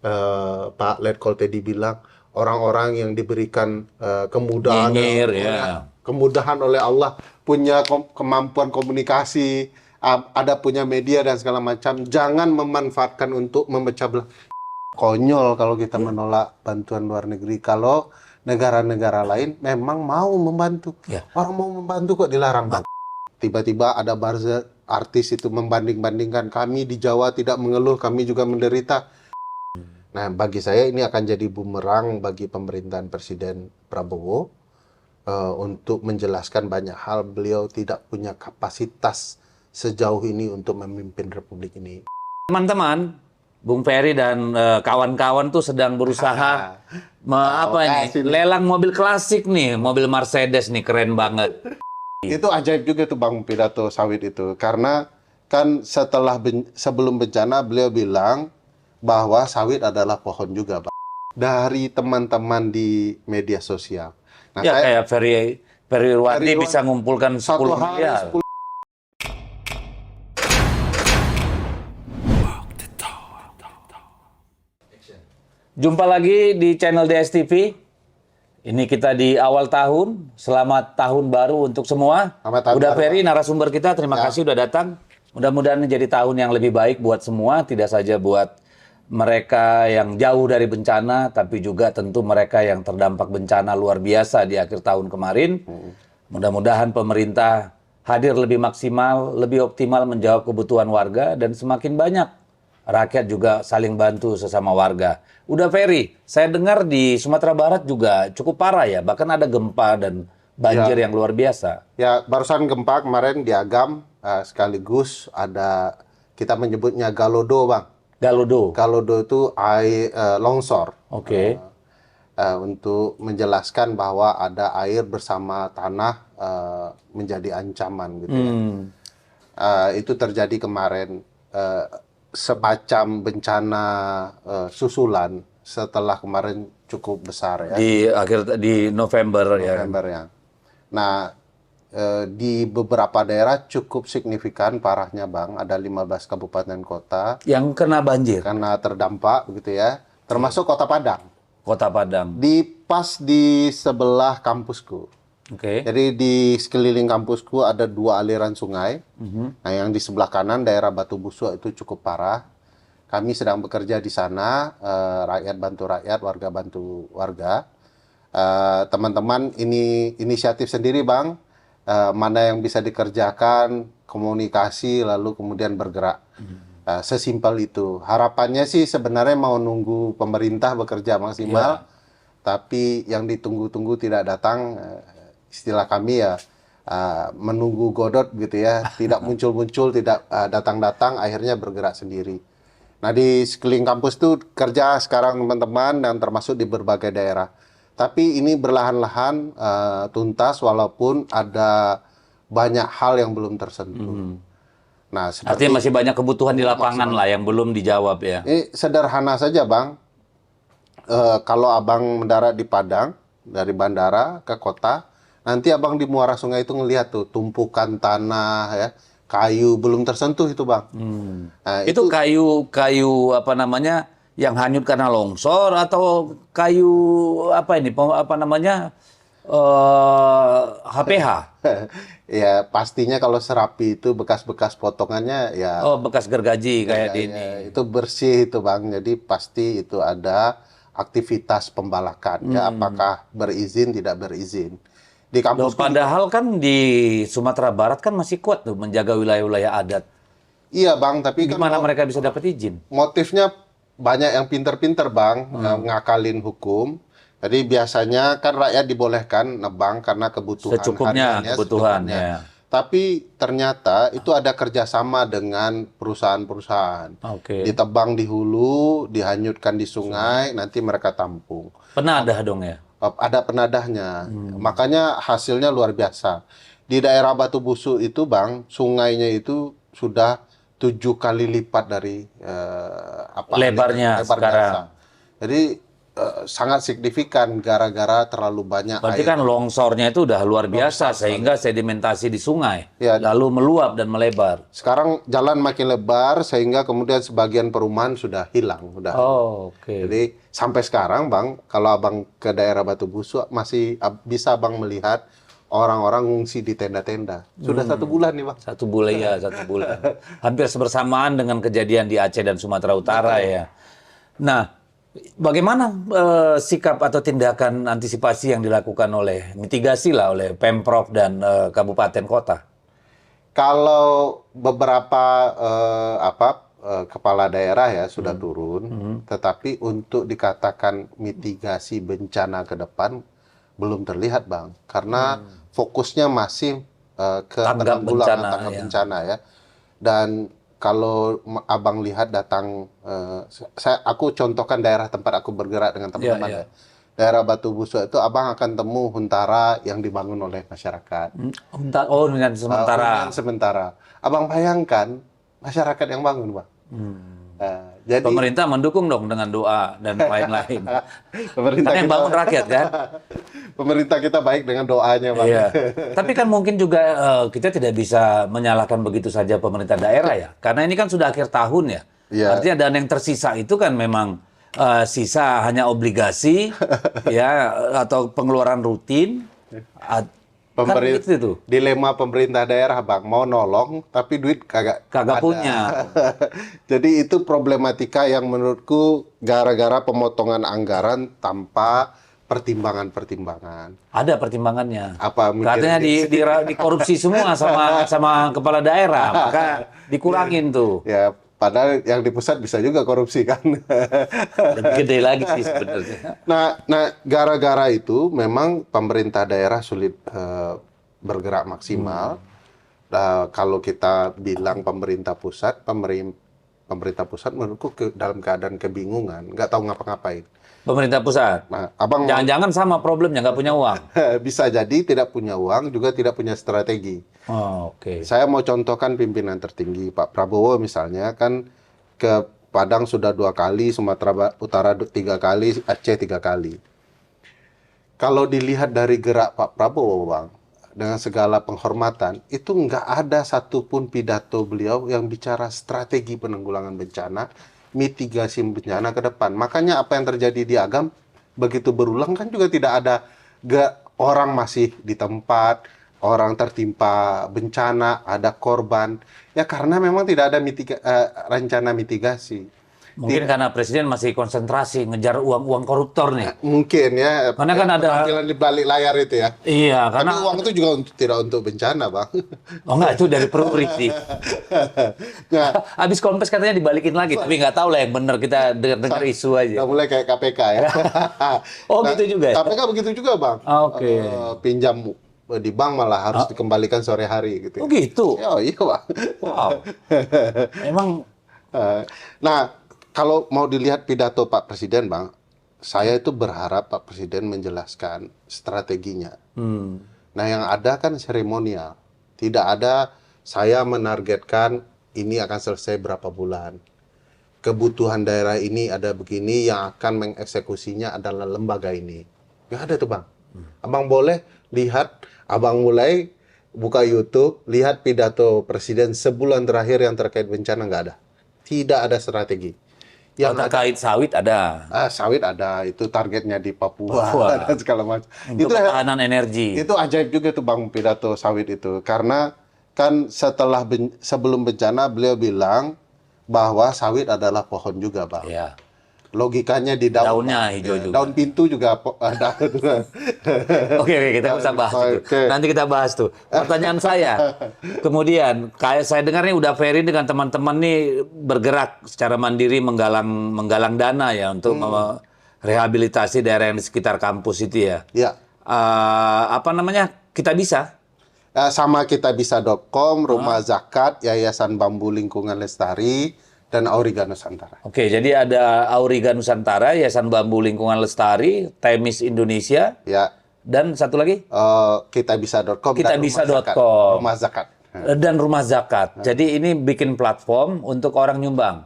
Pak Letkol tadi bilang orang-orang yang diberikan kemudahan Nyinyir, oleh ya. kemudahan oleh Allah, punya kemampuan komunikasi, ada punya media dan segala macam, jangan memanfaatkan untuk memecah belah. Konyol kalau kita menolak bantuan luar negeri. Kalau negara-negara lain memang mau membantu, Ya. orang mau membantu kok dilarang, Bang. Tiba-tiba ada buzzer artis itu membanding-bandingkan, kami di Jawa tidak mengeluh, kami juga menderita. Nah, bagi saya ini akan jadi bumerang bagi pemerintahan Presiden Prabowo untuk menjelaskan banyak hal. Beliau tidak punya kapasitas sejauh ini untuk memimpin Republik ini. Teman-teman, Bung Ferry dan kawan-kawan tuh sedang berusaha apa ini? Lelang mobil klasik nih, mobil Mercedes nih, keren banget. Itu ajaib juga tuh Bang pidato sawit itu, karena kan sebelum bencana beliau bilang bahwa sawit adalah pohon juga, Bang. Dari teman-teman di media sosial. Nah, Ya saya kayak Ferry Irwandi bisa ngumpulkan 10 satu hari miliar. 10. Jumpa lagi di channel DSTV. Ini kita di awal tahun. Selamat tahun baru untuk semua. Selamat tahun Udah baru, Ferry, Pak. narasumber kita, terima kasih udah datang. Mudah-mudahan menjadi tahun yang lebih baik buat semua, tidak saja buat mereka yang jauh dari bencana, tapi juga tentu mereka yang terdampak bencana luar biasa di akhir tahun kemarin. Mudah-mudahan pemerintah hadir lebih maksimal, lebih optimal menjawab kebutuhan warga, dan semakin banyak rakyat juga saling bantu sesama warga. Udah Ferry, saya dengar di Sumatera Barat juga cukup parah ya, bahkan ada gempa dan banjir yang luar biasa. Ya, barusan gempa kemarin di Agam, sekaligus ada, kita menyebutnya Galodo, Bang. Galodo. Galodo itu air longsor. Oke. Untuk menjelaskan bahwa ada air bersama tanah menjadi ancaman gitu ya. Itu terjadi kemarin, semacam bencana susulan setelah kemarin cukup besar ya. Di November ya. November ya. Nah, di beberapa daerah cukup signifikan parahnya, Bang. Ada 15 kabupaten kota Yang kena banjir. karena terdampak begitu ya. Termasuk Kota Padang. Kota Padang. Pas di sebelah kampusku. Oke. Jadi di sekeliling kampusku ada 2 aliran sungai. Nah, yang di sebelah kanan daerah Batu Busuk itu cukup parah. Kami sedang bekerja di sana, rakyat bantu rakyat, warga bantu warga. Teman-teman ini inisiatif sendiri, Bang. Mana yang bisa dikerjakan, komunikasi, lalu kemudian bergerak. Sesimpel itu. Harapannya sih sebenarnya mau nunggu pemerintah bekerja maksimal, tapi yang ditunggu-tunggu tidak datang. Istilah kami ya, menunggu godot gitu ya, tidak muncul-muncul, tidak datang-datang, akhirnya bergerak sendiri. Nah, di sekeliling kampus itu kerja sekarang teman-teman, dan termasuk di berbagai daerah. Tapi ini berlahan-lahan tuntas, walaupun ada banyak hal yang belum tersentuh. Nah, Artinya masih banyak kebutuhan di lapangan lah yang belum dijawab ya. ini sederhana saja, Bang. Kalau Abang mendarat di Padang, dari bandara ke kota, nanti Abang di muara sungai itu ngelihat tuh tumpukan tanah ya, kayu belum tersentuh itu, Bang. Nah, Itu kayu apa namanya yang hanyut karena longsor atau kayu apa ini apa namanya HPH? ya pastinya kalau serapi itu bekas-bekas potongannya ya, Oh, bekas gergaji kayak di ini. itu bersih itu, Bang. Jadi pasti itu ada aktivitas pembalakan ya, apakah berizin tidak berizin. Di Loh, kampus padahal kan di Sumatera Barat kan masih kuat tuh menjaga wilayah-wilayah adat. iya, Bang, tapi kan Gimana mereka bisa dapat izin? motifnya banyak yang pinter-pinter, Bang, ngakalin hukum. Jadi biasanya kan rakyat dibolehkan nebang karena kebutuhan Secukupnya, hariannya, kebutuhan secukupnya. ya. Tapi ternyata itu ada kerjasama dengan perusahaan-perusahaan. Oke. Ditebang di hulu, dihanyutkan di sungai, nanti mereka tampung. Penadah dong ya. Ada penadahnya. Makanya hasilnya luar biasa. Di daerah Batu Busuk itu, Bang, sungainya itu sudah 7 kali lipat dari Lebarnya lebar sekarang. biasa. Jadi sangat signifikan gara-gara terlalu banyak Berarti air. kan longsornya itu udah luar biasa sehingga sedimentasi di sungai Ya. lalu meluap dan melebar. Sekarang jalan makin lebar sehingga kemudian sebagian perumahan sudah hilang, udah. Oh, oke. Jadi sampai sekarang Bang, kalau Abang ke daerah Batu Busuk masih bisa Abang melihat orang-orang ngungsi di tenda-tenda. Sudah 1 bulan nih Bang. 1 bulan ya, 1 bulan. Hampir sebersamaan dengan kejadian di Aceh dan Sumatera Utara ya. Nah, bagaimana sikap atau tindakan antisipasi yang dilakukan oleh mitigasi lah oleh Pemprov dan kabupaten kota? Kalau beberapa kepala daerah ya sudah turun, tetapi untuk dikatakan mitigasi bencana ke depan belum terlihat Bang, karena fokusnya masih ke Tanggap penanggulangan bencana, tanggap ya. bencana ya. Dan kalau Abang lihat datang, aku contohkan daerah tempat aku bergerak dengan teman-teman Iya, iya. ya. Daerah Batu Busuk itu Abang akan temu huntara yang dibangun oleh masyarakat. Oh, dengan sementara. Hunian sementara. Abang bayangkan masyarakat yang bangun, Bang. Jadi Pemerintah mendukung dong dengan doa dan lain-lain. pemerintah Karena yang kita, bangun rakyat kan? pemerintah kita baik dengan doanya, Bang. Iya. Tapi kan mungkin juga kita tidak bisa menyalahkan begitu saja pemerintah daerah ya. Karena ini kan sudah akhir tahun ya. Iya. Artinya dana yang tersisa itu kan memang sisa hanya obligasi ya atau pengeluaran rutin. Kan gitu tuh. Dilema pemerintah daerah, Bang, mau nolong tapi duit kagak Kagak ada. punya. Jadi itu problematika yang menurutku gara-gara pemotongan anggaran tanpa pertimbangan-pertimbangan. Ada pertimbangannya. Apa Katanya dikorupsi semua sama kepala daerah, maka dikurangin tuh. Ya, padahal yang di pusat bisa juga korupsi kan. Lebih gede lagi sih sebenarnya. Nah, gara-gara itu memang pemerintah daerah sulit bergerak maksimal. Kalau kita bilang pemerintah pusat menurutku dalam keadaan kebingungan, nggak tahu ngapa-ngapain. Pemerintah pusat. Nah, Abang Jangan-jangan sama problemnya, nggak punya uang. bisa jadi tidak punya uang, juga tidak punya strategi. Oh, oke. Saya mau contohkan pimpinan tertinggi, Pak Prabowo misalnya, kan ke Padang sudah 2 kali, Sumatera Utara 3 kali, Aceh 3 kali. Kalau dilihat dari gerak Pak Prabowo, Bang, dengan segala penghormatan, itu nggak ada satupun pidato beliau yang bicara strategi penanggulangan bencana, mitigasi bencana ke depan. Makanya apa yang terjadi di Agam, begitu berulang kan juga tidak ada, orang masih di tempat, orang tertimpa bencana, ada korban. Ya karena memang tidak ada rencana mitigasi. Mungkin karena presiden masih konsentrasi ngejar uang-uang koruptor nih. Mungkin ya. Karena kan ada penampilan di balik layar itu ya. Iya, Tapi karena uang itu juga tidak untuk bencana, Bang. oh enggak itu dari Peruri sih. Nah, Habis kompes katanya dibalikin lagi, tapi nggak tahu lah yang benar kita dengar isu aja. nggak mulai kayak KPK ya. Oh, gitu juga ya? KPK begitu juga, Bang. Oke. Pinjam di bank malah harus dikembalikan sore hari gitu. Oh gitu. Oh iya, Bang. Wow. Emang Nah, kalau mau dilihat pidato Pak Presiden, Bang, saya itu berharap Pak Presiden menjelaskan strateginya. Nah, yang ada kan seremonial. Tidak ada saya menargetkan ini akan selesai berapa bulan. Kebutuhan daerah ini ada begini, yang akan mengeksekusinya adalah lembaga ini. Nggak ada tuh, Bang. Abang boleh lihat, Abang mulai buka YouTube, lihat pidato Presiden sebulan terakhir yang terkait bencana, nggak ada. Tidak ada strategi. yang terkait sawit ada. Sawit ada, itu targetnya di Papua, Papua. dan segala macam. Untuk ketahanan energi. Itu ajaib juga tuh Bang pidato sawit itu, karena kan sebelum bencana beliau bilang bahwa sawit adalah pohon juga, Bang. Ya. Logikanya di daun, Daunnya Bang. hijau Ya, juga. daun pintu juga ada. Oke, kita bisa bahas itu. Oke. Nanti kita bahas tuh. Pertanyaan saya, kemudian kayak saya dengar nih udah Ferry dengan teman-teman nih bergerak secara mandiri menggalang dana ya untuk rehabilitasi daerah yang di sekitar kampus itu ya. Ya. Apa namanya? Kita bisa. Sama kitabisa.com, Rumah Zakat, Yayasan Bambu Lingkungan Lestari, dan Auriga Nusantara. Oke, jadi ada Auriga Nusantara, Yayasan Bambu Lingkungan Lestari, Temis Indonesia, Ya. dan satu lagi Kitabisa.com dan Kitabisa.com. Rumah Zakat. Dan Rumah Zakat. Jadi ini bikin platform untuk orang nyumbang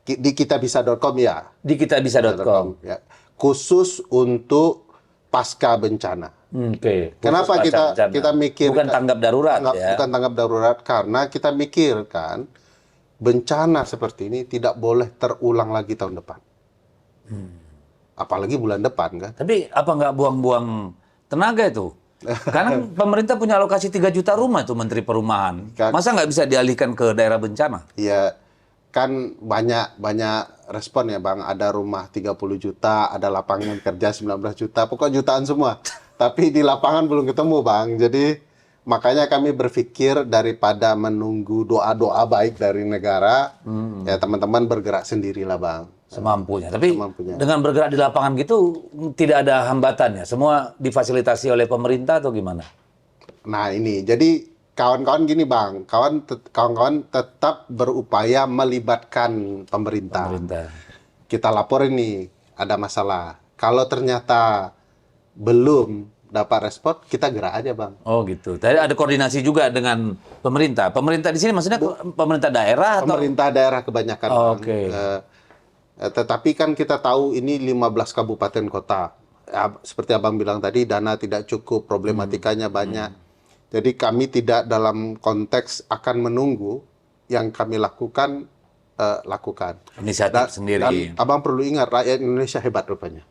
Di kitabisa.com ya. di kitabisa.com. Ya. khusus untuk pasca bencana. Oke. Kenapa Khusus pasca bencana. kita mikir bukan tanggap darurat ya? bukan tanggap darurat karena kita mikirkan bencana seperti ini tidak boleh terulang lagi tahun depan. Apalagi bulan depan kan. Tapi apa nggak buang-buang tenaga itu? Karena pemerintah punya alokasi 3 juta rumah tuh Menteri Perumahan. Masa nggak bisa dialihkan ke daerah bencana? Ya kan banyak respon ya Bang. Ada rumah 30 juta, ada lapangan kerja 19 juta, pokoknya jutaan semua. Tapi di lapangan belum ketemu Bang. Jadi makanya kami berpikir daripada menunggu doa-doa baik dari negara, ya teman-teman bergerak sendirilah Bang. Semampunya. Tapi Semampunya. dengan bergerak di lapangan gitu tidak ada hambatan ya? Semua difasilitasi oleh pemerintah atau gimana? Nah ini, jadi kawan-kawan gini Bang, kawan-kawan tetap berupaya melibatkan pemerintah. Kita laporin nih, ada masalah. Kalau ternyata belum dapat respon, kita gerak aja Bang. Oh gitu. Tadi ada koordinasi juga dengan pemerintah. Pemerintah di sini maksudnya pemerintah daerah atau? Pemerintah daerah kebanyakan Oh, Bang. oke. Tetapi kan kita tahu ini 15 kabupaten kota. Ya, seperti Abang bilang tadi, dana tidak cukup, problematikanya banyak. Jadi kami tidak dalam konteks akan menunggu, yang kami lakukan, lakukan. Inisiatif sendiri. Dan Abang perlu ingat, rakyat Indonesia hebat rupanya.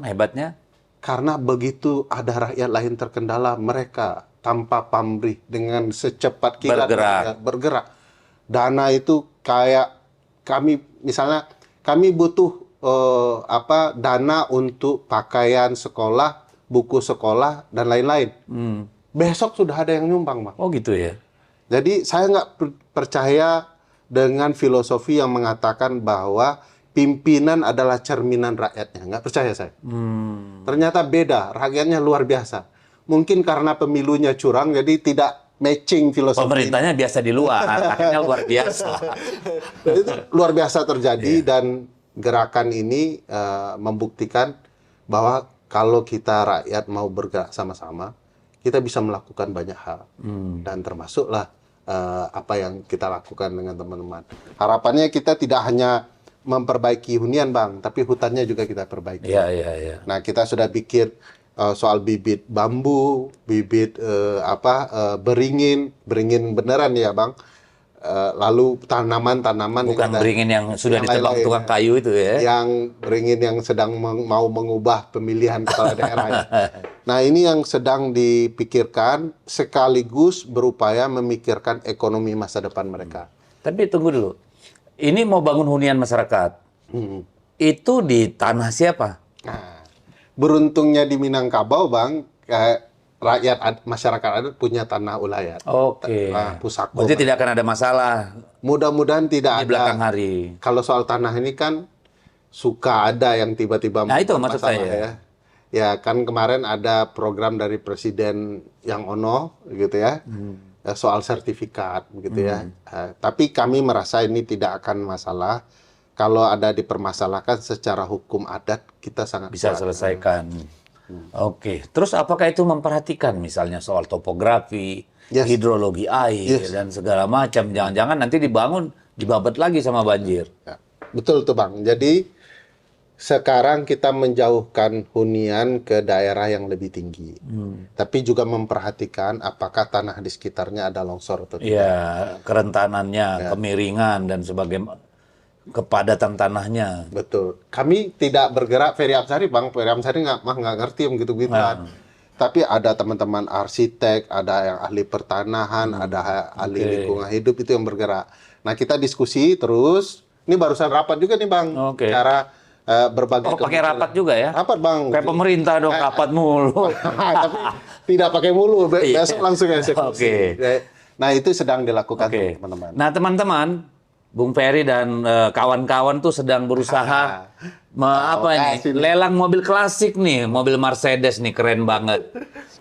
Hebatnya? Karena begitu ada rakyat lain terkendala, mereka tanpa pamrih dengan secepat kilat bergerak. Dana itu kayak kami, misalnya kami butuh dana untuk pakaian sekolah, buku sekolah, dan lain-lain. Besok sudah ada yang nyumbang, Bang. Oh gitu ya? Jadi saya nggak percaya dengan filosofi yang mengatakan bahwa pimpinan adalah cerminan rakyatnya. Nggak percaya saya. Ternyata beda, rakyatnya luar biasa. Mungkin karena pemilunya curang, jadi tidak matching filosofi. Pemerintahnya biasa di luar, rakyatnya luar biasa. Itu luar biasa terjadi dan gerakan ini membuktikan bahwa kalau kita rakyat mau bergerak sama-sama, kita bisa melakukan banyak hal. Dan termasuklah apa yang kita lakukan dengan teman-teman. Harapannya kita tidak hanya memperbaiki hunian Bang, tapi hutannya juga kita perbaiki. Iya. Nah, kita sudah pikir soal bibit bambu, bibit beringin beneran ya Bang. Lalu tanaman-tanaman bukan beringin yang sudah ditebang tukang kayu itu ya. Yang beringin yang sedang mau mengubah pemilihan kepala daerah. Ya. Nah, ini yang sedang dipikirkan sekaligus berupaya memikirkan ekonomi masa depan mereka. Tapi tunggu dulu. Ini mau bangun hunian masyarakat. Itu di tanah siapa? Nah, beruntungnya di Minangkabau, Bang, masyarakat adat punya tanah ulayat. Oke. Pusako. Berarti tidak akan ada masalah. Mudah-mudahan tidak di ada. Belakang hari. Kalau soal tanah ini kan suka ada yang tiba-tiba. Nah itu maksud saya. Ya. Ya kan kemarin ada program dari Presiden yang ono, gitu ya. Soal sertifikat, gitu ya. Tapi kami merasa ini tidak akan masalah. Kalau ada dipermasalahkan secara hukum adat, kita sangat bisa selesaikan. Oke. Terus apakah itu memperhatikan misalnya soal topografi, hidrologi air, dan segala macam? Jangan-jangan nanti dibangun, dibabat lagi sama banjir. Ya, betul tuh Bang. Jadi sekarang kita menjauhkan hunian ke daerah yang lebih tinggi. Tapi juga memperhatikan apakah tanah di sekitarnya ada longsor atau tidak. Iya, kerentanannya, kemiringan, dan sebagainya. Kepadatan tanahnya. Betul. Kami tidak bergerak Ferry Amsari, Bang. Ferry Amsari nggak ngerti yang gitu-gituan. Tapi ada teman-teman arsitek, ada yang ahli pertanahan, ada ahli lingkungan hidup itu yang bergerak. Nah, kita diskusi terus. Ini barusan rapat juga nih, Bang. Cara berbagi. Pakai rapat juga ya? Rapat, Bang. Kayak pemerintah dong, rapat mulu. Tapi tidak pakai mulu. Besok langsung eksekusi. Nah, itu sedang dilakukan teman-teman. Nah, teman-teman, Bung Ferry dan kawan-kawan tuh sedang berusaha lelang mobil klasik nih, mobil Mercedes nih, keren banget.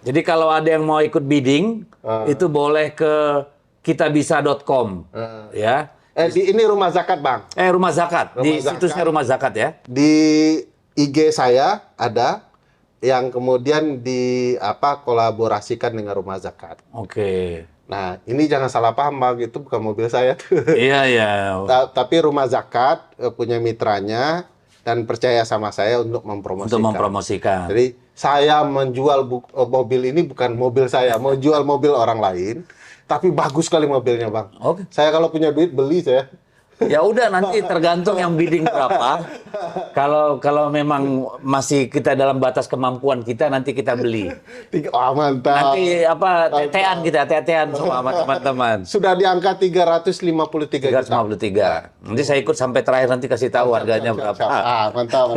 Jadi kalau ada yang mau ikut bidding, itu boleh ke kitabisa.com ya. Ini Rumah Zakat, Bang. Rumah Zakat. Di situsnya Rumah Zakat ya. Di IG saya ada yang kemudian kolaborasikan dengan Rumah Zakat. Oke. Nah, ini jangan salah paham, Bang, itu bukan mobil saya tuh. Iya. Tapi Rumah Zakat punya mitranya, dan percaya sama saya untuk mempromosikan. Untuk mempromosikan. Jadi saya menjual mobil ini bukan mobil saya, mau jual mobil orang lain, tapi bagus sekali mobilnya, Bang. Oke. Saya kalau punya duit beli saya. Ya udah, nanti tergantung yang bidding berapa. Kalau memang masih kita dalam batas kemampuan kita, nanti kita beli. Mantap. Nanti apa tetean kita, tetean sama teman-teman. Sudah di angka 353 juta. 353. Nanti saya ikut sampai terakhir, nanti kasih tahu harganya berapa. Mantap.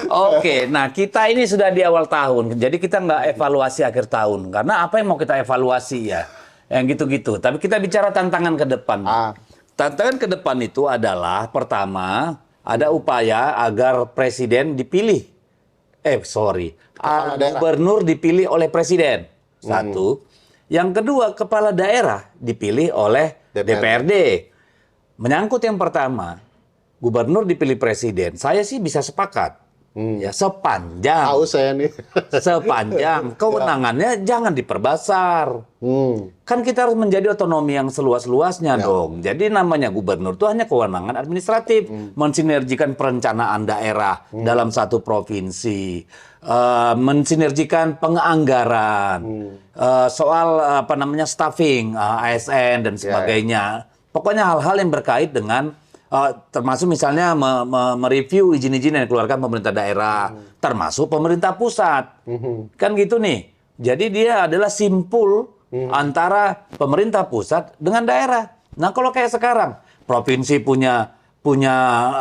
Oke, nah kita ini sudah di awal tahun, jadi kita nggak evaluasi akhir tahun. Karena apa yang mau kita evaluasi ya? Yang gitu-gitu. Tapi kita bicara tantangan ke depan. Tantangan ke depan itu adalah, pertama, ada upaya agar presiden dipilih. Gubernur dipilih oleh presiden. Satu. Yang kedua, kepala daerah dipilih oleh DPRD. Menyangkut yang pertama, gubernur dipilih presiden, saya sih bisa sepakat. Ya, sepanjang kewenangannya jangan diperbesar. Kan kita harus menjadi otonomi yang seluas-luasnya dong. Jadi namanya gubernur itu hanya kewenangan administratif, mensinergikan perencanaan daerah dalam satu provinsi, mensinergikan penganggaran, soal staffing, ASN dan sebagainya. Pokoknya hal-hal yang berkait dengan termasuk misalnya mereview izin-izin yang dikeluarkan pemerintah daerah, termasuk pemerintah pusat. Kan gitu nih. Jadi dia adalah simpul antara pemerintah pusat dengan daerah. Nah, kalau kayak sekarang, provinsi punya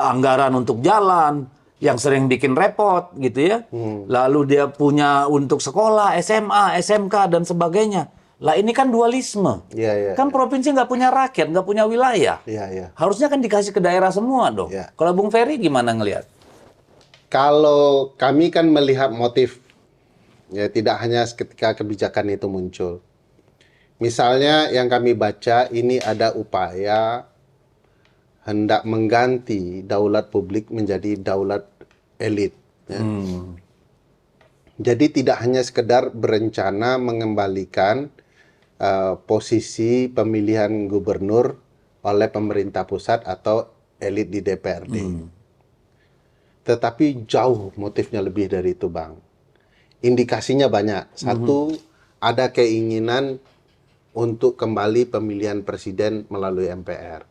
anggaran untuk jalan yang sering bikin repot gitu ya. Lalu dia punya untuk sekolah, SMA, SMK dan sebagainya. Lah ini kan dualisme. Kan provinsi nggak punya rakyat, nggak punya wilayah. Harusnya kan dikasih ke daerah semua dong. Kalau Bung Ferry gimana ngelihat? Kalau kami kan melihat motif, ya tidak hanya ketika kebijakan itu muncul. Misalnya yang kami baca ini ada upaya hendak mengganti daulat publik menjadi daulat elit. Ya. Jadi tidak hanya sekedar berencana mengembalikan posisi pemilihan gubernur oleh pemerintah pusat atau elit di DPRD. Tetapi jauh motifnya lebih dari itu, Bang. Indikasinya banyak. Satu, ada keinginan untuk kembali pemilihan presiden melalui MPR.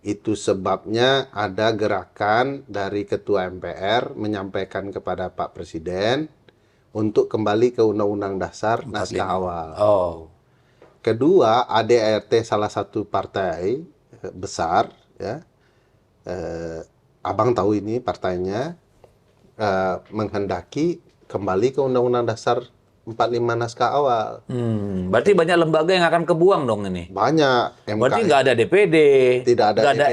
Itu sebabnya ada gerakan dari Ketua MPR menyampaikan kepada Pak Presiden untuk kembali ke Undang-Undang Dasar naskah awal. Kedua, ADART salah satu partai besar, ya, Abang tahu ini partainya, menghendaki kembali ke Undang-Undang Dasar 45 naskah awal. Berarti banyak lembaga yang akan kebuang dong ini. Banyak. Berarti nggak ada DPD, tidak ada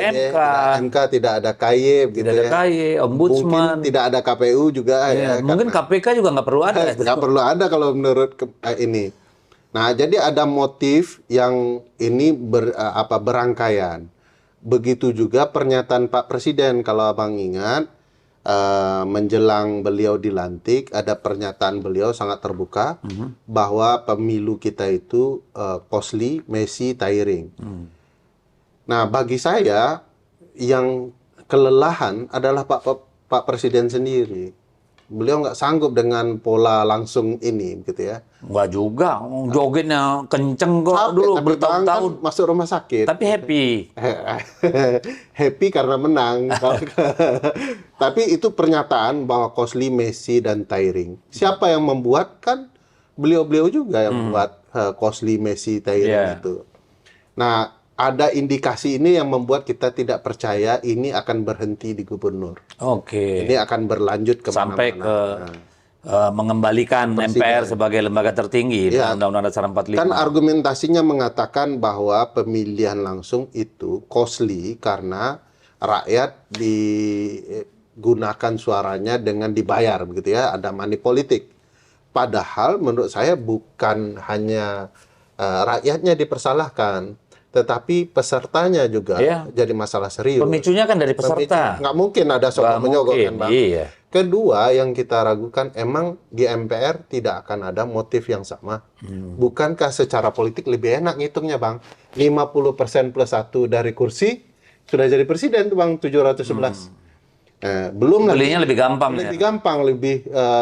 MK, tidak ada KY, tidak ada KY, Ombudsman. Mungkin tidak ada KPU juga. Mungkin KPK juga nggak perlu ada. Nggak perlu ada kalau menurut ini. Nah, jadi ada motif yang ini berangkaian. Begitu juga pernyataan Pak Presiden, kalau Abang ingat, menjelang beliau dilantik, ada pernyataan beliau sangat terbuka bahwa pemilu kita itu costly, messy, tiring. Nah, bagi saya yang kelelahan adalah Pak Presiden sendiri. Beliau nggak sanggup dengan pola langsung ini, gitu ya. Nggak juga, jogetnya kenceng kok dulu bertahun-tahun. Kan masuk rumah sakit. Tapi happy. Happy karena menang. Tapi itu pernyataan bahwa costly, messy, dan tiring. Siapa yang membuat? Kan beliau-beliau juga yang membuat costly, messy, tiring itu. Nah, ada indikasi ini yang membuat kita tidak percaya ini akan berhenti di gubernur. Ini akan berlanjut ke sampai ke mengembalikan MPR sebagai lembaga tertinggi dalam Undang-Undang Dasar 45. Kan argumentasinya mengatakan bahwa pemilihan langsung itu costly karena rakyat digunakan suaranya dengan dibayar, begitu ya, ada money politik. Padahal menurut saya bukan hanya rakyatnya dipersalahkan, tetapi pesertanya juga jadi masalah serius. Pemicunya kan dari peserta. Nggak mungkin ada soal menyogok kan, Bang. Iya. Kedua, yang kita ragukan, emang di MPR tidak akan ada motif yang sama. Bukankah secara politik lebih enak ngitungnya, Bang? 50% plus 1 dari kursi, sudah jadi presiden tuh, Bang, 711. Belum lagi Belinya lebih gampang ya. lebih gampang, lebih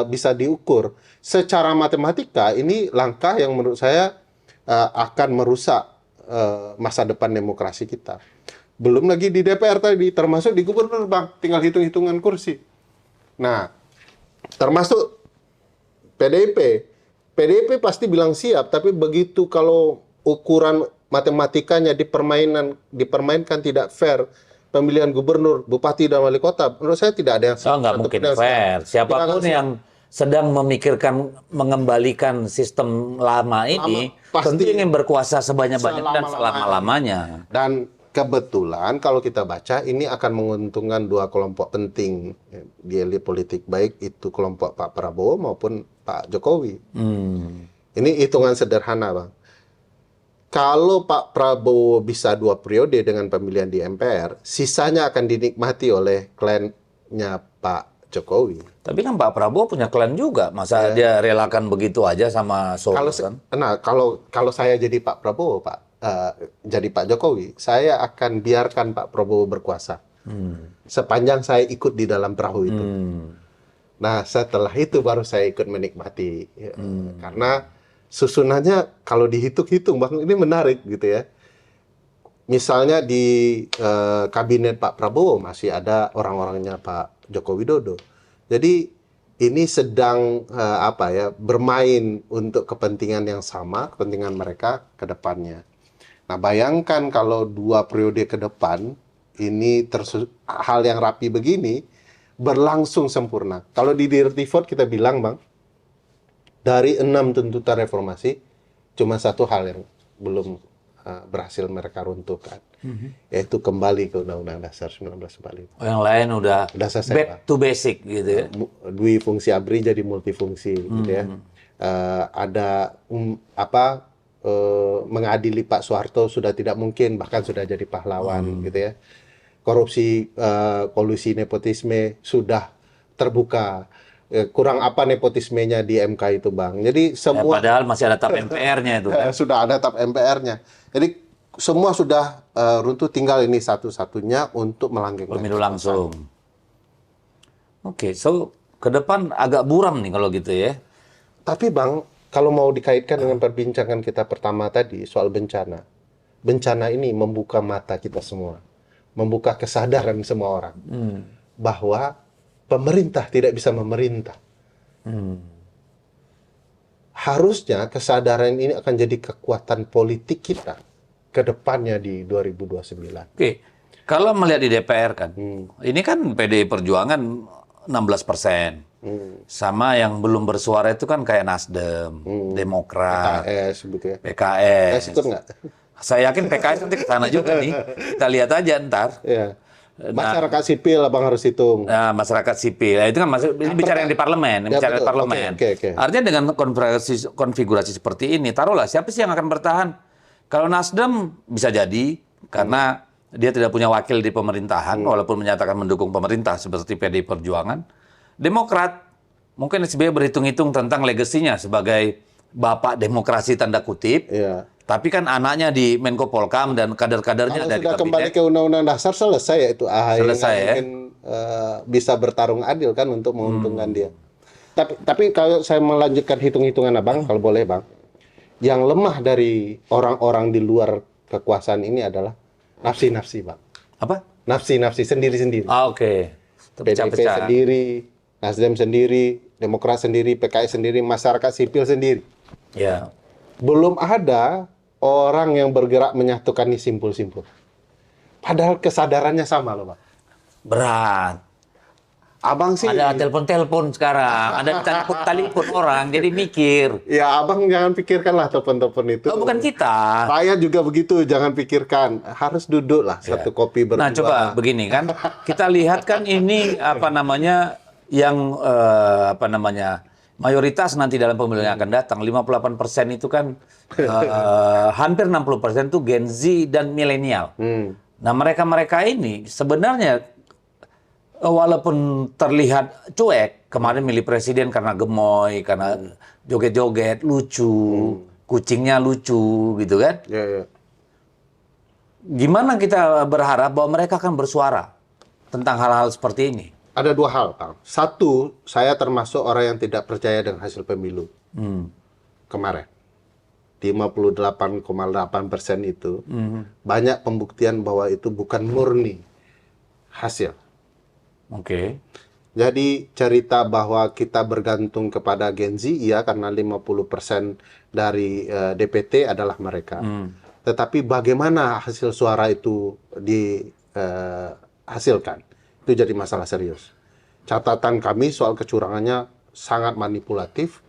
bisa diukur. Secara matematika ini langkah yang menurut saya akan merusak masa depan demokrasi kita. Belum lagi di DPR tadi, termasuk di gubernur, Bang, tinggal hitung-hitungan kursi. Nah, termasuk PDIP. PDIP pasti bilang siap, tapi begitu kalau ukuran matematikanya dipermainkan tidak fair, pemilihan gubernur, bupati dan wali kota, menurut saya tidak ada yang Oh, nggak mungkin fair. Siapapun yang sedang memikirkan mengembalikan sistem lama ini, pasti tentu ingin berkuasa sebanyak-banyaknya dan selama-lamanya. Dan kebetulan kalau kita baca ini akan menguntungkan dua kelompok penting di elit politik, baik itu kelompok Pak Prabowo maupun Pak Jokowi. Ini hitungan sederhana, Bang. Kalau Pak Prabowo bisa 2 periode dengan pemilihan di MPR, sisanya akan dinikmati oleh klannya Pak Jokowi. Tapi kan Pak Prabowo punya klan juga, masa dia relakan begitu aja sama Solo kan? Nah, kalau saya jadi Pak Prabowo, jadi Pak Jokowi, saya akan biarkan Pak Prabowo berkuasa. Sepanjang saya ikut di dalam perahu itu. Nah, setelah itu baru saya ikut menikmati. Karena susunannya kalau dihitung-hitung, Bang, ini menarik gitu ya. Misalnya di kabinet Pak Prabowo masih ada orang-orangnya Pak Joko Widodo. Jadi ini sedang bermain untuk kepentingan yang sama, kepentingan mereka ke depannya. Nah, bayangkan kalau 2 periode ke depan ini hal yang rapi begini berlangsung sempurna. Kalau di Dirty Vote kita bilang, Bang, dari 6 tuntutan reformasi, cuma 1 hal yang belum berhasil mereka runtuhkan, yaitu kembali ke Undang-Undang Dasar 1945. Yang lain udah selesai, back Pak. to basic gitu ya. Dwi fungsi ABRI jadi multifungsi, gitu ya. Ada mengadili Pak Soeharto sudah tidak mungkin, bahkan sudah jadi pahlawan, gitu ya. Korupsi, kolusi nepotisme sudah terbuka. Kurang apa nepotismenya di MK itu, Bang. Jadi semua padahal masih ada TAP MPR-nya itu kan. sudah ada TAP MPR-nya. Jadi semua sudah runtuh, tinggal ini satu-satunya untuk melanggengkan Pemilu langsung. Oke, so ke depan agak buram nih kalau gitu ya. Tapi, Bang, kalau mau dikaitkan dengan perbincangan kita pertama tadi soal bencana. Bencana ini membuka mata kita semua. Membuka kesadaran semua orang. Bahwa pemerintah tidak bisa memerintah. Harusnya kesadaran ini akan jadi kekuatan politik kita ke depannya di 2029. Oke, kalau melihat di DPR kan, ini kan PDI Perjuangan 16%. Sama yang belum bersuara itu kan kayak Nasdem, Demokrat, PKS, gitu ya. PKS. Ikut nggak? Saya yakin PKS nanti ke sana juga nih. Kita lihat aja ntar. Ya. Masyarakat sipil, Abang harus hitung. Nah, masyarakat sipil. Itu kan ini bicara yang di parlemen, Ya, bicara di betul. parlemen. Oke. Artinya dengan konfigurasi seperti ini, taruhlah siapa sih yang akan bertahan? Kalau Nasdem bisa jadi karena dia tidak punya wakil di pemerintahan, walaupun menyatakan mendukung pemerintah seperti PDI Perjuangan. Demokrat, mungkin SBY berhitung-hitung tentang legasinya sebagai bapak demokrasi tanda kutip. Iya. Tapi kan anaknya di Menko Polkam dan kader-kadernya Kalau ada di sudah kabinet. kembali ke Undang-Undang Dasar, selesai ya itu. Selesai ya. Mungkin bisa bertarung adil kan untuk menguntungkan dia. Tapi kalau saya melanjutkan hitung-hitungan Abang, kalau boleh, Bang. Yang lemah dari orang-orang di luar kekuasaan ini adalah nafsi-nafsi, Bang. Apa? Nafsi-nafsi sendiri-sendiri. Oke. PDIP sendiri, Nasdem sendiri, Demokrat sendiri, PKS sendiri, masyarakat sipil sendiri. Ya. Belum ada orang yang bergerak menyatukan ini simpul-simpul. Padahal kesadarannya sama loh, Pak. Berat. Abang sih... Ada telepon-telepon sekarang, ada telepon orang, jadi mikir. Ya, Abang jangan pikirkanlah telepon-telepon itu. Oh, bukan kita. Rakyat juga begitu, jangan pikirkan. Harus duduk lah, satu kopi berdua. Nah, coba begini kan, kita lihat kan ini yang mayoritas nanti dalam pemilu yang akan datang, 58% itu kan hampir 60% itu Gen Z dan milenial. Nah, mereka-mereka ini sebenarnya walaupun terlihat cuek, kemarin milih presiden karena gemoy, karena joget-joget, lucu, kucingnya lucu, gitu kan? Ya. Gimana kita berharap bahwa mereka akan bersuara tentang hal-hal seperti ini? ada dua hal, Bang. Satu, saya termasuk orang yang tidak percaya dengan hasil pemilu kemarin. 58,8% itu banyak pembuktian bahwa itu bukan murni hasil. Oke. Jadi cerita bahwa kita bergantung kepada Gen Z, iya, karena 50% dari DPT adalah mereka. Tetapi bagaimana hasil suara itu dihasilkan, itu jadi masalah serius. Catatan kami soal kecurangannya sangat manipulatif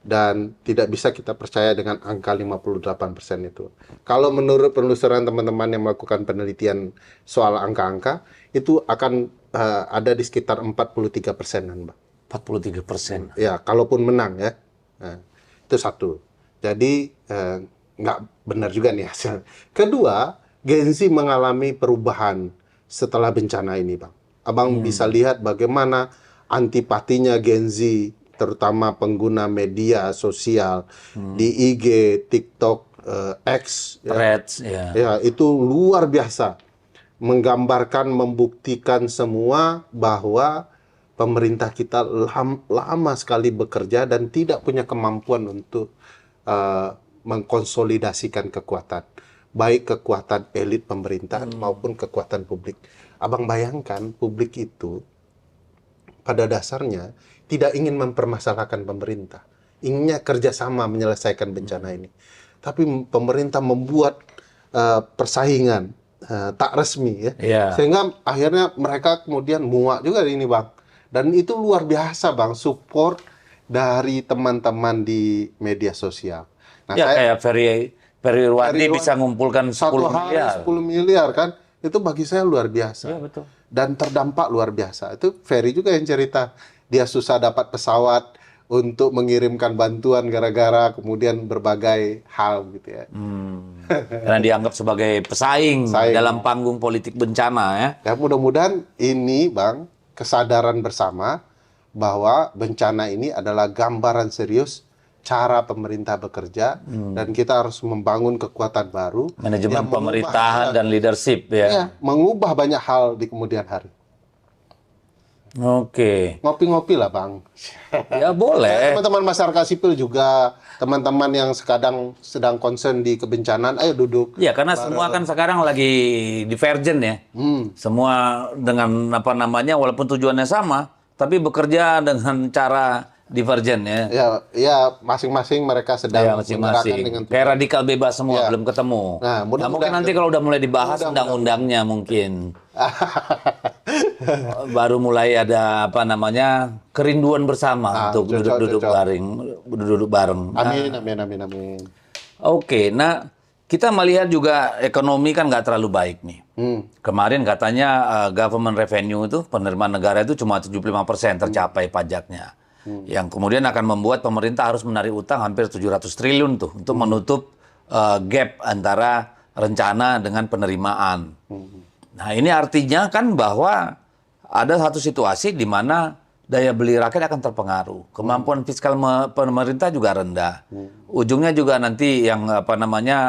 dan tidak bisa kita percaya dengan angka 58% itu. Kalau menurut penelusuran teman-teman yang melakukan penelitian soal angka-angka, itu akan ada di sekitar 43%-an, Bang. 43%. Ya, kalaupun menang ya. Nah, itu satu. Jadi nggak benar juga nih hasil. Kedua, Gen Z mengalami perubahan setelah bencana ini, Bang. Abang bisa lihat bagaimana antipatinya Gen Z, terutama pengguna media sosial di IG, TikTok, X, Threads, ya. ya, itu luar biasa. Menggambarkan, membuktikan semua bahwa pemerintah kita lama sekali bekerja dan tidak punya kemampuan untuk mengkonsolidasikan kekuatan, baik kekuatan elit pemerintahan maupun kekuatan publik. Abang bayangkan, publik itu pada dasarnya tidak ingin mempermasalahkan pemerintah, inginnya kerjasama menyelesaikan bencana ini. Tapi pemerintah membuat persaingan tak resmi, ya, sehingga akhirnya mereka kemudian muak juga ini, Bang. Dan itu luar biasa, Bang, support dari teman-teman di media sosial. Nah, ya, kayak Ferry Irwandi bisa ngumpulkan 10 miliar. 10 miliar kan, itu bagi saya luar biasa. Ya, betul. Dan terdampak luar biasa. Itu Ferry juga yang cerita, dia susah dapat pesawat untuk mengirimkan bantuan gara-gara kemudian berbagai hal gitu ya. Karena dianggap sebagai pesaing dalam panggung politik bencana, ya. Ya, mudah-mudahan ini, Bang, kesadaran bersama bahwa bencana ini adalah gambaran serius cara pemerintah bekerja dan kita harus membangun kekuatan baru, manajemen pemerintahan dan leadership, ya. Ya, mengubah banyak hal di kemudian hari. Oke. Ngopi-ngopi lah, Bang. Ya, boleh. Teman-teman masyarakat sipil juga, teman-teman yang sedang concern di kebencanaan, ayo duduk. Ya, karena semua kan sekarang lagi divergen, ya. Semua dengan apa namanya, walaupun tujuannya sama, tapi bekerja dengan cara divergen, ya. Ya, masing-masing mereka sedang masing-masing dengan kayak radikal bebas semua, belum ketemu. Nah, mungkin nanti kalau udah mulai dibahas undang-undangnya mungkin baru mulai ada apa namanya kerinduan bersama untuk duduk bareng. Amin. Oke, nah kita melihat juga ekonomi kan nggak terlalu baik nih. Kemarin katanya government revenue itu, penerimaan negara itu cuma 75% tercapai pajaknya. Yang kemudian akan membuat pemerintah harus menarik utang hampir 700 triliun tuh untuk menutup gap antara rencana dengan penerimaan. Nah, ini artinya kan bahwa ada satu situasi di mana daya beli rakyat akan terpengaruh. Kemampuan fiskal pemerintah juga rendah. Ujungnya juga nanti yang apa namanya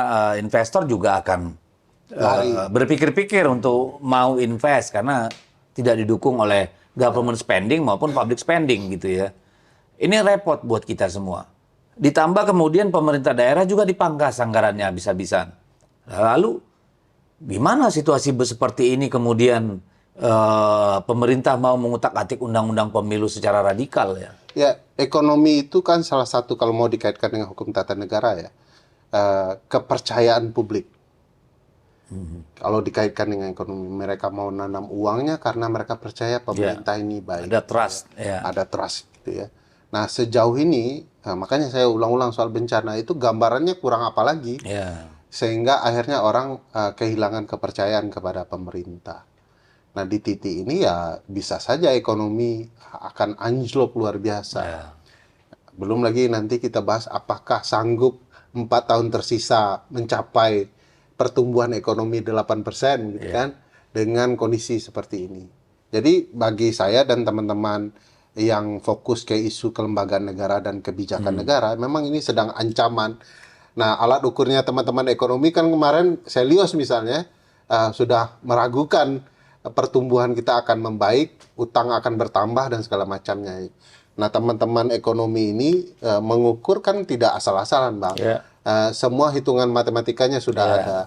investor juga akan berpikir-pikir untuk mau invest karena tidak didukung oleh government spending maupun public spending gitu ya. Ini repot buat kita semua. Ditambah kemudian pemerintah daerah juga dipangkas anggarannya habis-habisan. Lalu gimana situasi seperti ini kemudian pemerintah mau mengutak-atik undang-undang pemilu secara radikal, ya? Ya, ekonomi itu kan salah satu kalau mau dikaitkan dengan hukum tata negara, ya, kepercayaan publik. Kalau dikaitkan dengan ekonomi, mereka mau nanam uangnya karena mereka percaya pemerintah ini baik. Ada trust, ya. Ada trust gitu ya. Nah, sejauh ini, makanya saya ulang-ulang soal bencana itu gambarannya kurang apa lagi, sehingga akhirnya orang kehilangan kepercayaan kepada pemerintah. Nah, di titik ini ya bisa saja ekonomi akan anjlok luar biasa. Belum lagi nanti kita bahas apakah sanggup 4 tahun tersisa mencapai pertumbuhan ekonomi 8% gitu kan, dengan kondisi seperti ini. Jadi bagi saya dan teman-teman yang fokus ke isu kelembagaan negara dan kebijakan negara, memang ini sedang ancaman. Nah, alat ukurnya teman-teman ekonomi kan kemarin Selios misalnya sudah meragukan pertumbuhan kita akan membaik, utang akan bertambah dan segala macamnya. Nah, teman-teman ekonomi ini mengukur kan tidak asal-asalan, Bang. Ya. Semua hitungan matematikanya sudah Ya. ada.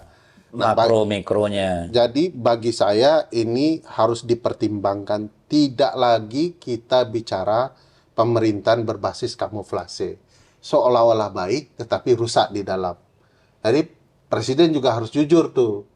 Nah, Makro mikronya. jadi bagi saya ini harus dipertimbangkan. Tidak lagi kita bicara pemerintahan berbasis kamuflase. Seolah-olah baik tetapi rusak di dalam. Jadi presiden juga harus jujur tuh.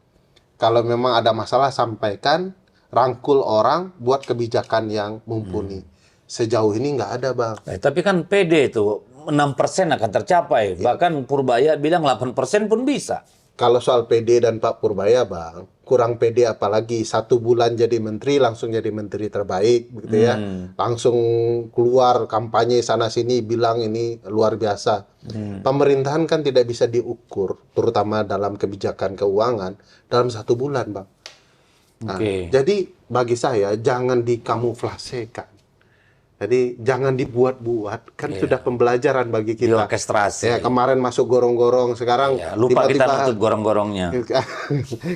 Kalau memang ada masalah sampaikan, rangkul orang, buat kebijakan yang mumpuni. Sejauh ini nggak ada, Bang. Tapi kan PD itu 6% akan tercapai. Bahkan Purbaya bilang 8% pun bisa. Kalau soal PD dan Pak Purbaya, Bang, kurang PD apalagi 1 bulan jadi menteri, langsung jadi menteri terbaik, begitu ya. Langsung keluar kampanye sana-sini, bilang ini luar biasa. Pemerintahan kan tidak bisa diukur, terutama dalam kebijakan keuangan, dalam 1 bulan, Bang. Nah, jadi bagi saya, jangan dikamuflasekan. Jadi jangan dibuat-buat, kan sudah pembelajaran bagi kita. Diorkestrasi. Ya, kemarin masuk gorong-gorong, sekarang lupa kita tiba-tiba nutup gorong-gorongnya.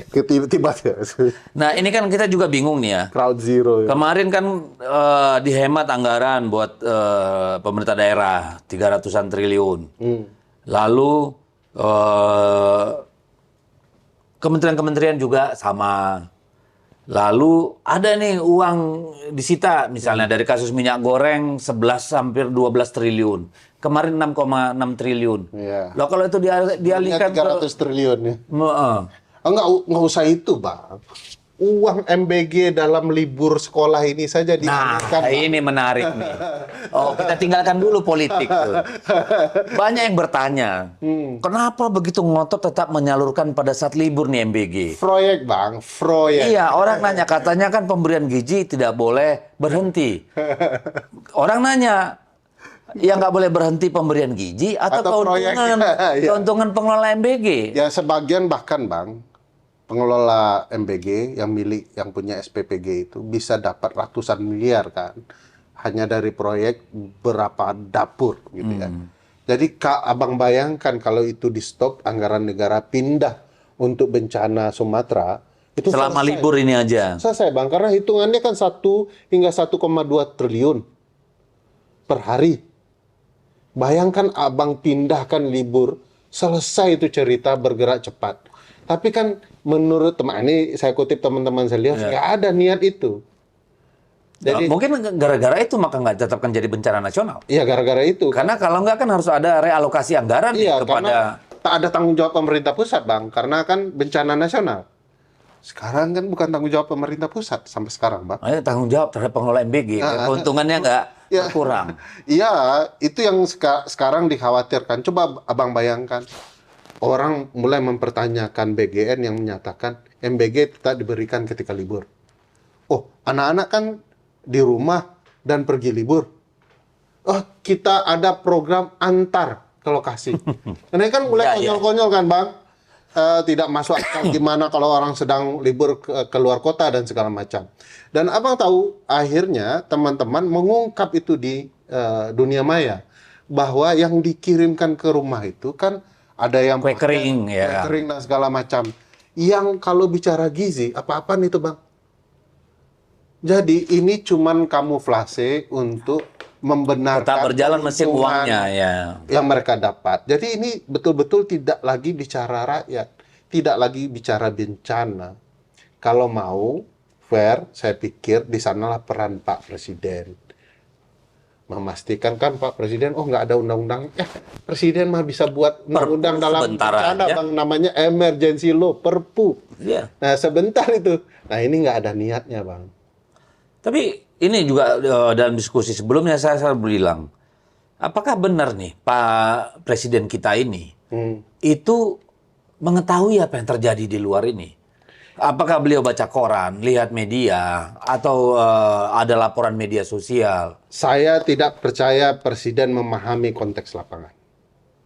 tiba-tiba. Nah, ini kan kita juga bingung nih ya. Crowd zero. Ya. Kemarin kan dihemat anggaran buat pemerintah daerah 300-an triliun. Lalu kementerian-kementerian juga sama. Lalu ada nih uang disita misalnya dari kasus minyak goreng 11 hampir 12 triliun. Kemarin 6,6 triliun. Iya. Loh kalau itu dialihkan 300 triliun ya. Enggak usah itu, Bang. Uang MBG dalam libur sekolah ini saja dialihkan. Nah, ini menarik nih. Oh, kita tinggalkan dulu politik tuh. Banyak yang bertanya, kenapa begitu ngotot tetap menyalurkan pada saat libur nih MBG? Proyek, Bang, proyek. Iya, orang nanya, katanya kan pemberian gizi tidak boleh berhenti. Orang nanya, ya nggak boleh berhenti pemberian gizi atau keuntungan, keuntungan pengelola MBG? Ya sebagian bahkan, Bang, pengelola MBG yang punya SPPG itu bisa dapat ratusan miliar kan, hanya dari proyek berapa dapur gitu ya. Jadi Abang bayangkan kalau itu di stop, anggaran negara pindah untuk bencana Sumatera itu selama selesai. Libur ini aja. Selesai, Bang, karena hitungannya kan 1 hingga 1,2 triliun per hari. Bayangkan Abang pindahkan libur, selesai itu cerita, bergerak cepat. Tapi kan menurut teman ini, saya kutip teman-teman saya lihat, nggak ada niat itu. Jadi mungkin gara-gara itu maka nggak ditetapkan jadi bencana nasional. Iya, gara-gara itu. Karena kalau nggak kan harus ada realokasi anggaran kepada. Tak ada tanggung jawab pemerintah pusat, Bang, karena kan bencana nasional. Sekarang kan bukan tanggung jawab pemerintah pusat sampai sekarang, Bang. Tanggung jawab terhadap pengelola MBG, keuntungannya nggak kurang. Iya, itu yang sekarang dikhawatirkan. Coba Abang bayangkan. Orang mulai mempertanyakan BGN yang menyatakan MBG tidak diberikan ketika libur. Oh, anak-anak kan di rumah dan pergi libur. Oh, kita ada program antar ke lokasi. Ini kan mulai konyol-konyol kan, Bang? Tidak masuk akal gimana kalau orang sedang libur ke luar kota dan segala macam. Dan Abang tahu, akhirnya teman-teman mengungkap itu di dunia maya. Bahwa yang dikirimkan ke rumah itu kan ada yang kue kering, kue kering dan segala macam. Yang kalau bicara gizi, apa-apaan itu, Bang? Jadi ini cuman kamuflase untuk membenarkan tetap berjalan mesin uangnya ya. Yang mereka dapat. Jadi ini betul-betul tidak lagi bicara rakyat, tidak lagi bicara bencana. Kalau mau fair, saya pikir di sanalah peran Pak Presiden. Memastikan kan Pak Presiden, nggak ada undang-undang. Presiden mah bisa buat undang-undang dalam bencana, Bang, namanya emergency law, Perpu. Yeah. Nah, sebentar itu. Nah, ini nggak ada niatnya, Bang. Tapi ini juga dalam diskusi sebelumnya saya bilang, apakah benar nih Pak Presiden kita ini itu mengetahui apa yang terjadi di luar ini? Apakah beliau baca koran, lihat media, atau ada laporan media sosial? Saya tidak percaya Presiden memahami konteks lapangan.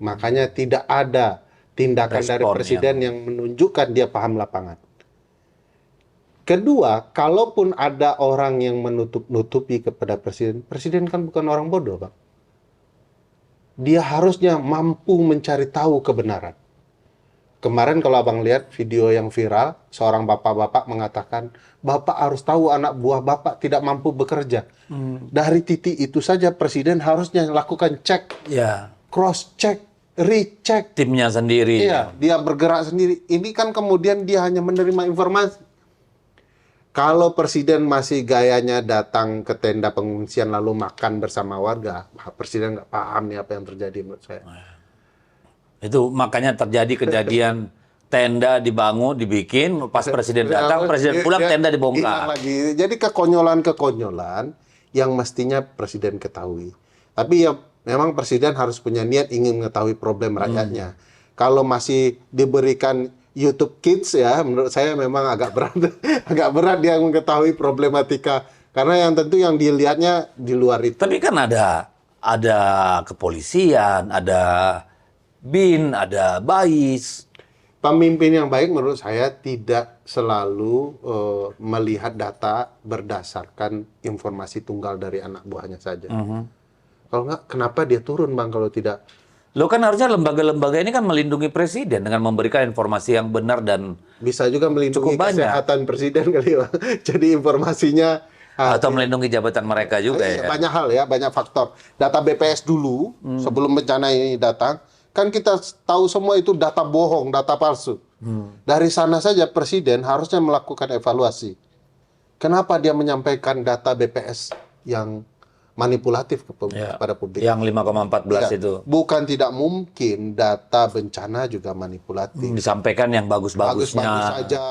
Makanya tidak ada tindakan dari Presiden yang menunjukkan dia paham lapangan. Kedua, kalaupun ada orang yang menutup-nutupi kepada Presiden, Presiden kan bukan orang bodoh, Bang. Dia harusnya mampu mencari tahu kebenaran. Kemarin kalau abang lihat video yang viral, seorang bapak-bapak mengatakan, Bapak harus tahu anak buah Bapak tidak mampu bekerja. Dari titik itu saja Presiden harusnya lakukan cek, Ya, cross check, recheck. timnya sendiri. Iya, dia bergerak sendiri. Ini kan kemudian dia hanya menerima informasi. Kalau Presiden masih gayanya datang ke tenda pengungsian lalu makan bersama warga, Presiden nggak paham nih apa yang terjadi menurut saya. Itu makanya terjadi kejadian tenda dibikin, pas Presiden datang, Presiden pulang, tenda Hilang dibongkar. lagi. Jadi kekonyolan-kekonyolan yang mestinya Presiden ketahui. Tapi ya memang Presiden harus punya niat ingin mengetahui problem rakyatnya. Kalau masih diberikan YouTube Kids ya, menurut saya memang agak berat, agak berat dia mengetahui problematika. Karena yang tentu yang dilihatnya di luar itu. Tapi kan ada kepolisian, ada BIN, ada BAIS. Pemimpin yang baik menurut saya tidak selalu melihat data berdasarkan informasi tunggal dari anak buahnya saja. Kalau nggak, kenapa dia turun, Bang, kalau tidak? Lo kan harusnya lembaga-lembaga ini kan melindungi Presiden dengan memberikan informasi yang benar dan Bisa juga melindungi cukup banyak. kesehatan Presiden kali, Bang. Jadi informasinya Atau melindungi jabatan mereka juga ya. banyak hal ya, banyak faktor. Data BPS dulu, sebelum bencana ini datang, kan kita tahu semua itu data bohong, data palsu. Dari sana saja Presiden harusnya melakukan evaluasi. Kenapa dia menyampaikan data BPS yang manipulatif kepada publik? Yang 5,14 Ya, itu. bukan tidak mungkin data bencana juga manipulatif. Disampaikan yang Bagus-bagus bagus-bagusnya. saja.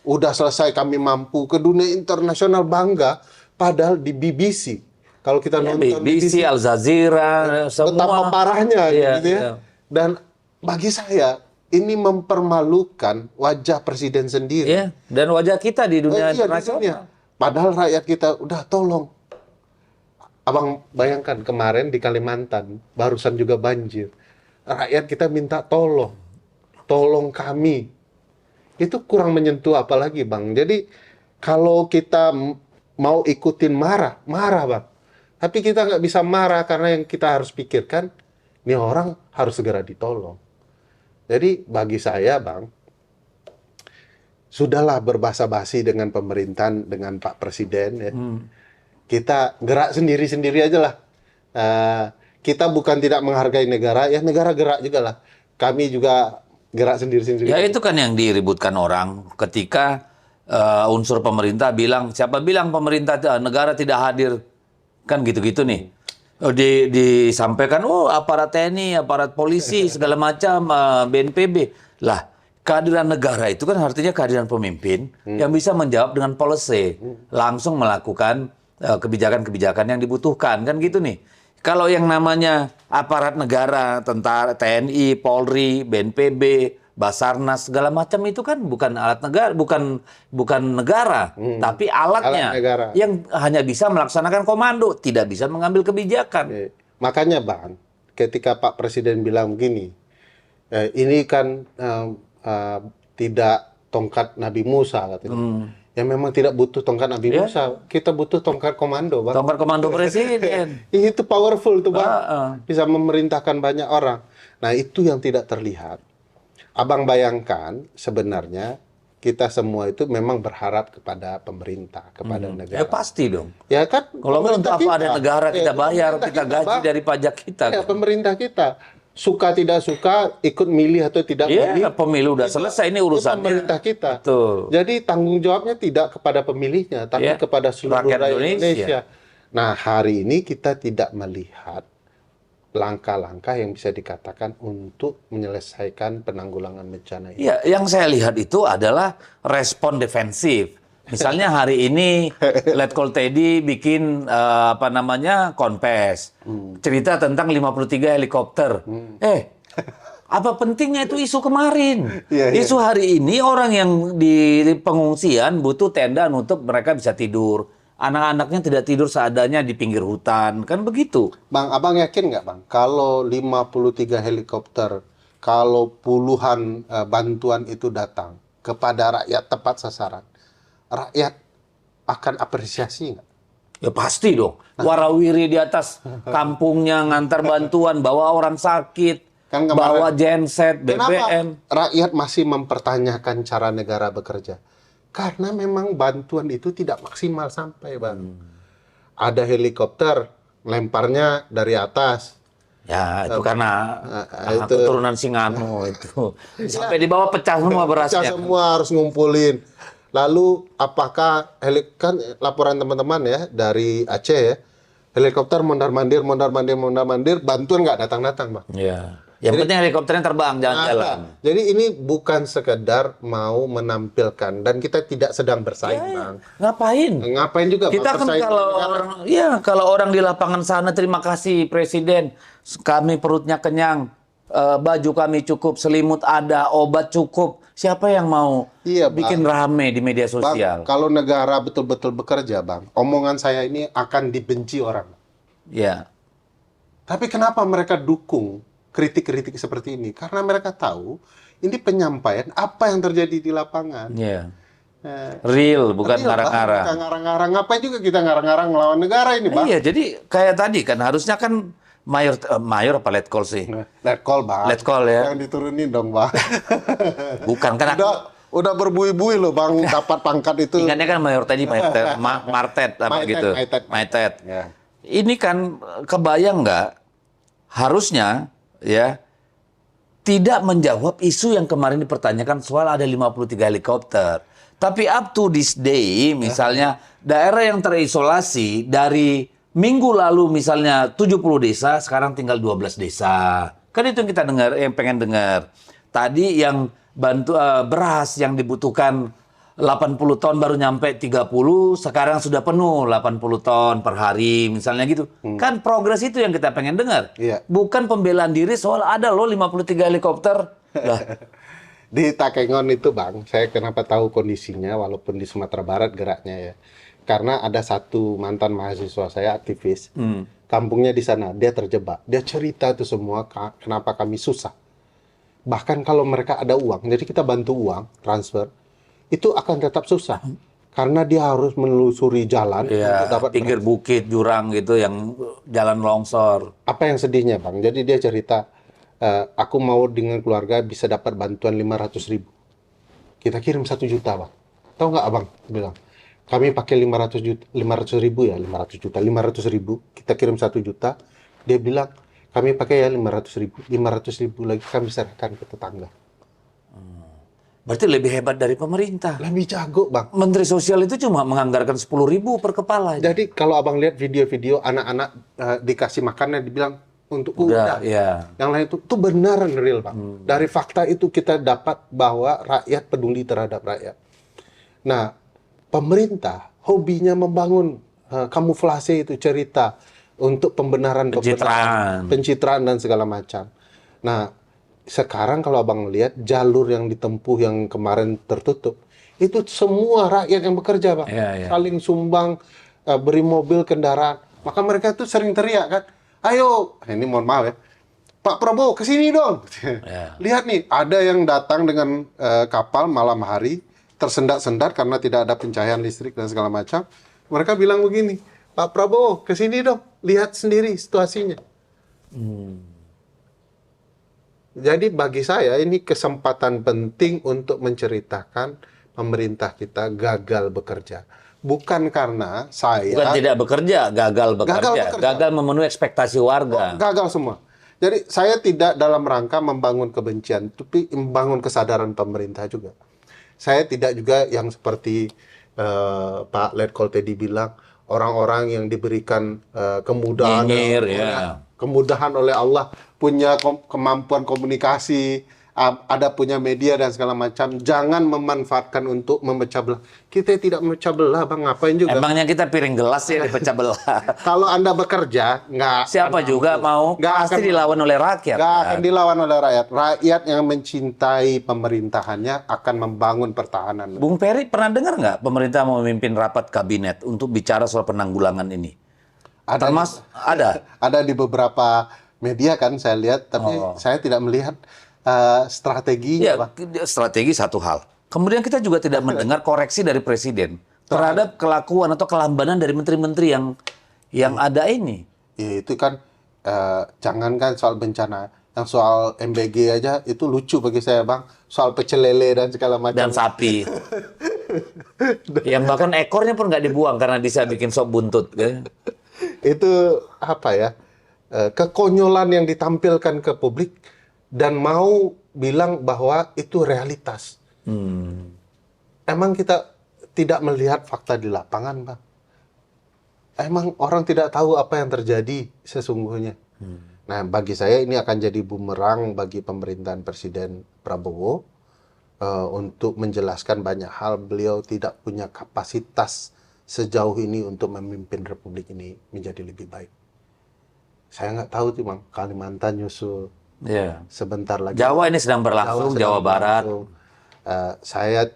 Udah selesai, kami mampu ke dunia internasional bangga. Padahal di BBC, kalau kita nonton BBC, Al Jazeera, semua. betapa parahnya Iya, gitu ya. iya. Dan bagi saya ini mempermalukan wajah Presiden sendiri. Iya, dan wajah kita di dunia Iya, di internasional. dunia. Padahal rakyat kita udah tolong. Abang bayangkan kemarin di Kalimantan barusan juga banjir. Rakyat kita minta tolong. Tolong kami. Itu kurang menyentuh apalagi, Bang. Jadi kalau kita mau ikutin marah Bang. Tapi kita nggak bisa marah karena yang kita harus pikirkan, ini orang harus segera ditolong. Jadi bagi saya, Bang, sudahlah berbasa-basi dengan pemerintahan, dengan Pak Presiden. Ya. Kita gerak sendiri-sendiri aja lah. Kita bukan tidak menghargai negara, ya negara gerak juga lah. Kami juga gerak sendiri-sendiri. Ya itu kan yang diributkan orang ketika unsur pemerintah bilang, siapa bilang pemerintah negara tidak hadir, kan gitu-gitu nih. Disampaikan, oh aparat TNI, aparat polisi, segala macam, BNPB. Lah, kehadiran negara itu kan artinya kehadiran pemimpin yang bisa menjawab dengan policy, langsung melakukan kebijakan-kebijakan yang dibutuhkan, kan gitu nih. Kalau yang namanya aparat negara, tentara, TNI, Polri, BNPB, Basarnas, segala macam itu kan bukan alat negara, bukan negara, tapi alatnya Alat negara. yang hanya bisa melaksanakan komando, tidak bisa mengambil kebijakan. Makanya, Bang, ketika Pak Presiden bilang begini, ini kan tidak tongkat Nabi Musa, katanya. Ya memang tidak butuh tongkat Nabi Musa, kita butuh tongkat komando, Bang. Tongkat komando presiden. Itu powerful tuh, Bang. Bisa memerintahkan banyak orang. Nah, itu yang tidak terlihat. Abang bayangkan sebenarnya kita semua itu memang berharap kepada pemerintah, kepada negara. Ya pasti dong. Ya kan? Kalau untuk apa ada negara kita bayar, kita gaji dari pajak kita. Ya, pemerintah kita. Suka tidak suka, ikut milih atau tidak milih. Iya, pemilu udah selesai, ini urusannya. Pemerintah kita. Betul. Jadi tanggung jawabnya tidak kepada pemilihnya, tapi kepada seluruh rakyat rakyat Indonesia. Indonesia. Nah, hari ini kita tidak melihat langkah-langkah yang bisa dikatakan untuk menyelesaikan penanggulangan bencana ini. Iya, yang saya lihat itu adalah respon defensif. Misalnya hari ini Letkol Teddy bikin konfes. Cerita tentang 53 helikopter. Apa pentingnya itu isu kemarin? Isu hari ini orang yang di pengungsian butuh tenda untuk mereka bisa tidur. Anak-anaknya tidak tidur seadanya di pinggir hutan. Kan begitu. Bang, abang yakin nggak, Bang? Kalau 53 helikopter, kalau puluhan bantuan itu datang kepada rakyat tepat sasaran, rakyat akan apresiasi nggak? Ya pasti dong. Warawiri di atas kampungnya ngantar bantuan, bawa orang sakit. Kan bawa kemarin, genset, kenapa BBM. rakyat masih mempertanyakan cara negara bekerja? Karena memang bantuan itu tidak maksimal sampai, Bang. Ada helikopter, lemparnya dari atas. Ya, itu karena Itu keturunan Singano itu. Sampai di bawah pecah semua pecah berasnya. semua, harus ngumpulin. Lalu apakah kan laporan teman-teman ya dari Aceh ya, helikopter mondar-mandir, bantuan nggak datang-datang, Bang. Ya. Yang penting helikopternya terbang, jalan-jalan. Jadi ini bukan sekedar mau menampilkan, dan kita tidak sedang bersaing, Bang. Ngapain? Ngapain juga, Bang, Kita kan bersaing kalau dengan negara? orang, ya kalau orang di lapangan sana, terima kasih Presiden, kami perutnya kenyang, baju kami cukup, selimut ada, obat cukup. Siapa yang mau Iya, Bang. bikin rame di media Bang, sosial? kalau negara betul-betul bekerja, Bang, omongan saya ini akan dibenci orang. Ya, Tapi kenapa mereka dukung kritik-kritik seperti ini? Karena mereka tahu ini penyampaian apa yang terjadi di lapangan. ya. Eh, Real, bukan Tapi lah, Bang, ngarang-ngarang. kita ngarang-ngarang. Ngapain juga kita ngarang-ngarang melawan negara ini, Bang? Iya, jadi kayak tadi kan harusnya kan mayor apa letkol sih? Let call, Bang. Let call ya. Yang diturunin dong, Bang. Bukan kan? Udah berbuih-buih loh, Bang, dapat pangkat itu. Ingatnya kan mayor tadi martet apa Maitet, gitu. Maitet. Maitet. Ya. Ini kan kebayang nggak? Harusnya ya tidak menjawab isu yang kemarin dipertanyakan soal ada 53 helikopter. Tapi up to this day, misalnya daerah yang terisolasi dari minggu lalu misalnya 70 desa, sekarang tinggal 12 desa. Kan itu yang kita dengar, yang pengen dengar. Tadi yang beras yang dibutuhkan 80 ton baru nyampe 30, sekarang sudah penuh 80 ton per hari, misalnya gitu. Kan progres itu yang kita pengen dengar. Iya. Bukan pembelaan diri soal ada loh 53 helikopter. Lah, Di Takengon itu, Bang, saya kenapa tahu kondisinya walaupun di Sumatera Barat geraknya ya. Karena ada satu mantan mahasiswa saya aktivis, kampungnya di sana, dia terjebak. Dia cerita itu semua kenapa kami susah. Bahkan kalau mereka ada uang, jadi kita bantu uang, transfer, itu akan tetap susah. Karena dia harus menelusuri jalan ya, untuk dapat pinggir bukit, jurang gitu yang jalan longsor. apa yang sedihnya, Bang? Jadi dia cerita, aku mau dengan keluarga bisa dapat bantuan 500.000. Kita kirim 1 juta, Bang. Tahu nggak, Abang? Bilang, kami pakai 500.000 ya, 500.000. Kita kirim 1 juta. Dia bilang, kami pakai ya 500.000. 500.000 lagi kami serahkan ke tetangga. Berarti lebih hebat dari pemerintah. Lebih jago, Bang. Menteri Sosial itu cuma menganggarkan 10.000 per kepala. Jadi kalau Abang lihat video-video anak-anak dikasih makannya, dibilang untuk Udah, kuda. ya. Yang lain itu beneran real, Bang. Dari fakta itu kita dapat bahwa rakyat peduli terhadap rakyat. Nah, pemerintah hobinya membangun kamuflase itu cerita untuk pembenaran, pencitraan dan segala macam. Nah, sekarang kalau Abang lihat jalur yang ditempuh yang kemarin tertutup, itu semua rakyat yang bekerja, Bang. Ya. Saling sumbang, beri mobil, kendaraan. Maka mereka tuh sering teriak kan, ayo, ini mohon maaf ya, Pak Prabowo kesini dong. Ya. Lihat nih, ada yang datang dengan kapal malam hari, tersendat-sendat karena tidak ada pencahayaan listrik dan segala macam. Mereka bilang begini, Pak Prabowo kesini dong, lihat sendiri situasinya. Jadi bagi saya ini kesempatan penting untuk menceritakan pemerintah kita gagal bekerja. Bukan karena saya... Bukan tidak bekerja, gagal bekerja. Gagal memenuhi ekspektasi warga. Gagal semua. Jadi saya tidak dalam rangka membangun kebencian, tapi membangun kesadaran pemerintah juga. Saya tidak juga yang seperti Pak Letkol tadi bilang, orang-orang yang diberikan kemudahan, kemudahan oleh Allah, punya kemampuan komunikasi, ada punya media dan segala macam, jangan memanfaatkan untuk memecah belah. Kita tidak memecah belah, Bang, ngapain juga. Emangnya kita piring gelas ya dipecah belah. Kalau Anda bekerja, siapa juga mau, pasti dilawan oleh rakyat. Nggak akan dilawan oleh rakyat. Rakyat yang mencintai pemerintahannya akan membangun pertahanan. Bung Peri pernah dengar nggak pemerintah mau memimpin rapat kabinet untuk bicara soal penanggulangan ini? Ada, ada di beberapa media kan saya lihat, tapi saya tidak melihat strategi. Ya, strategi satu hal. Kemudian kita juga tidak mendengar koreksi dari presiden terhadap kelakuan atau kelambanan dari menteri-menteri yang ada ini. Ya, itu kan jangankan soal bencana, Yang soal MBG aja itu lucu bagi saya, Bang. Soal pecel lele dan segala macam. Dan sapi. Yang bahkan ekornya pun nggak dibuang karena bisa bikin sop buntut. Itu apa ya? Kekonyolan yang ditampilkan ke publik dan mau bilang bahwa itu realitas. Emang kita tidak melihat fakta di lapangan, Bang? Emang orang tidak tahu apa yang terjadi sesungguhnya. Nah, bagi saya ini akan jadi bumerang bagi pemerintahan Presiden Prabowo untuk menjelaskan banyak hal. Beliau tidak punya kapasitas sejauh ini untuk memimpin Republik ini menjadi lebih baik. Saya nggak tahu tuh, Bang. Kalimantan nyusul sebentar lagi. Jawa ini sedang berlangsung, Jawa Barat. Saya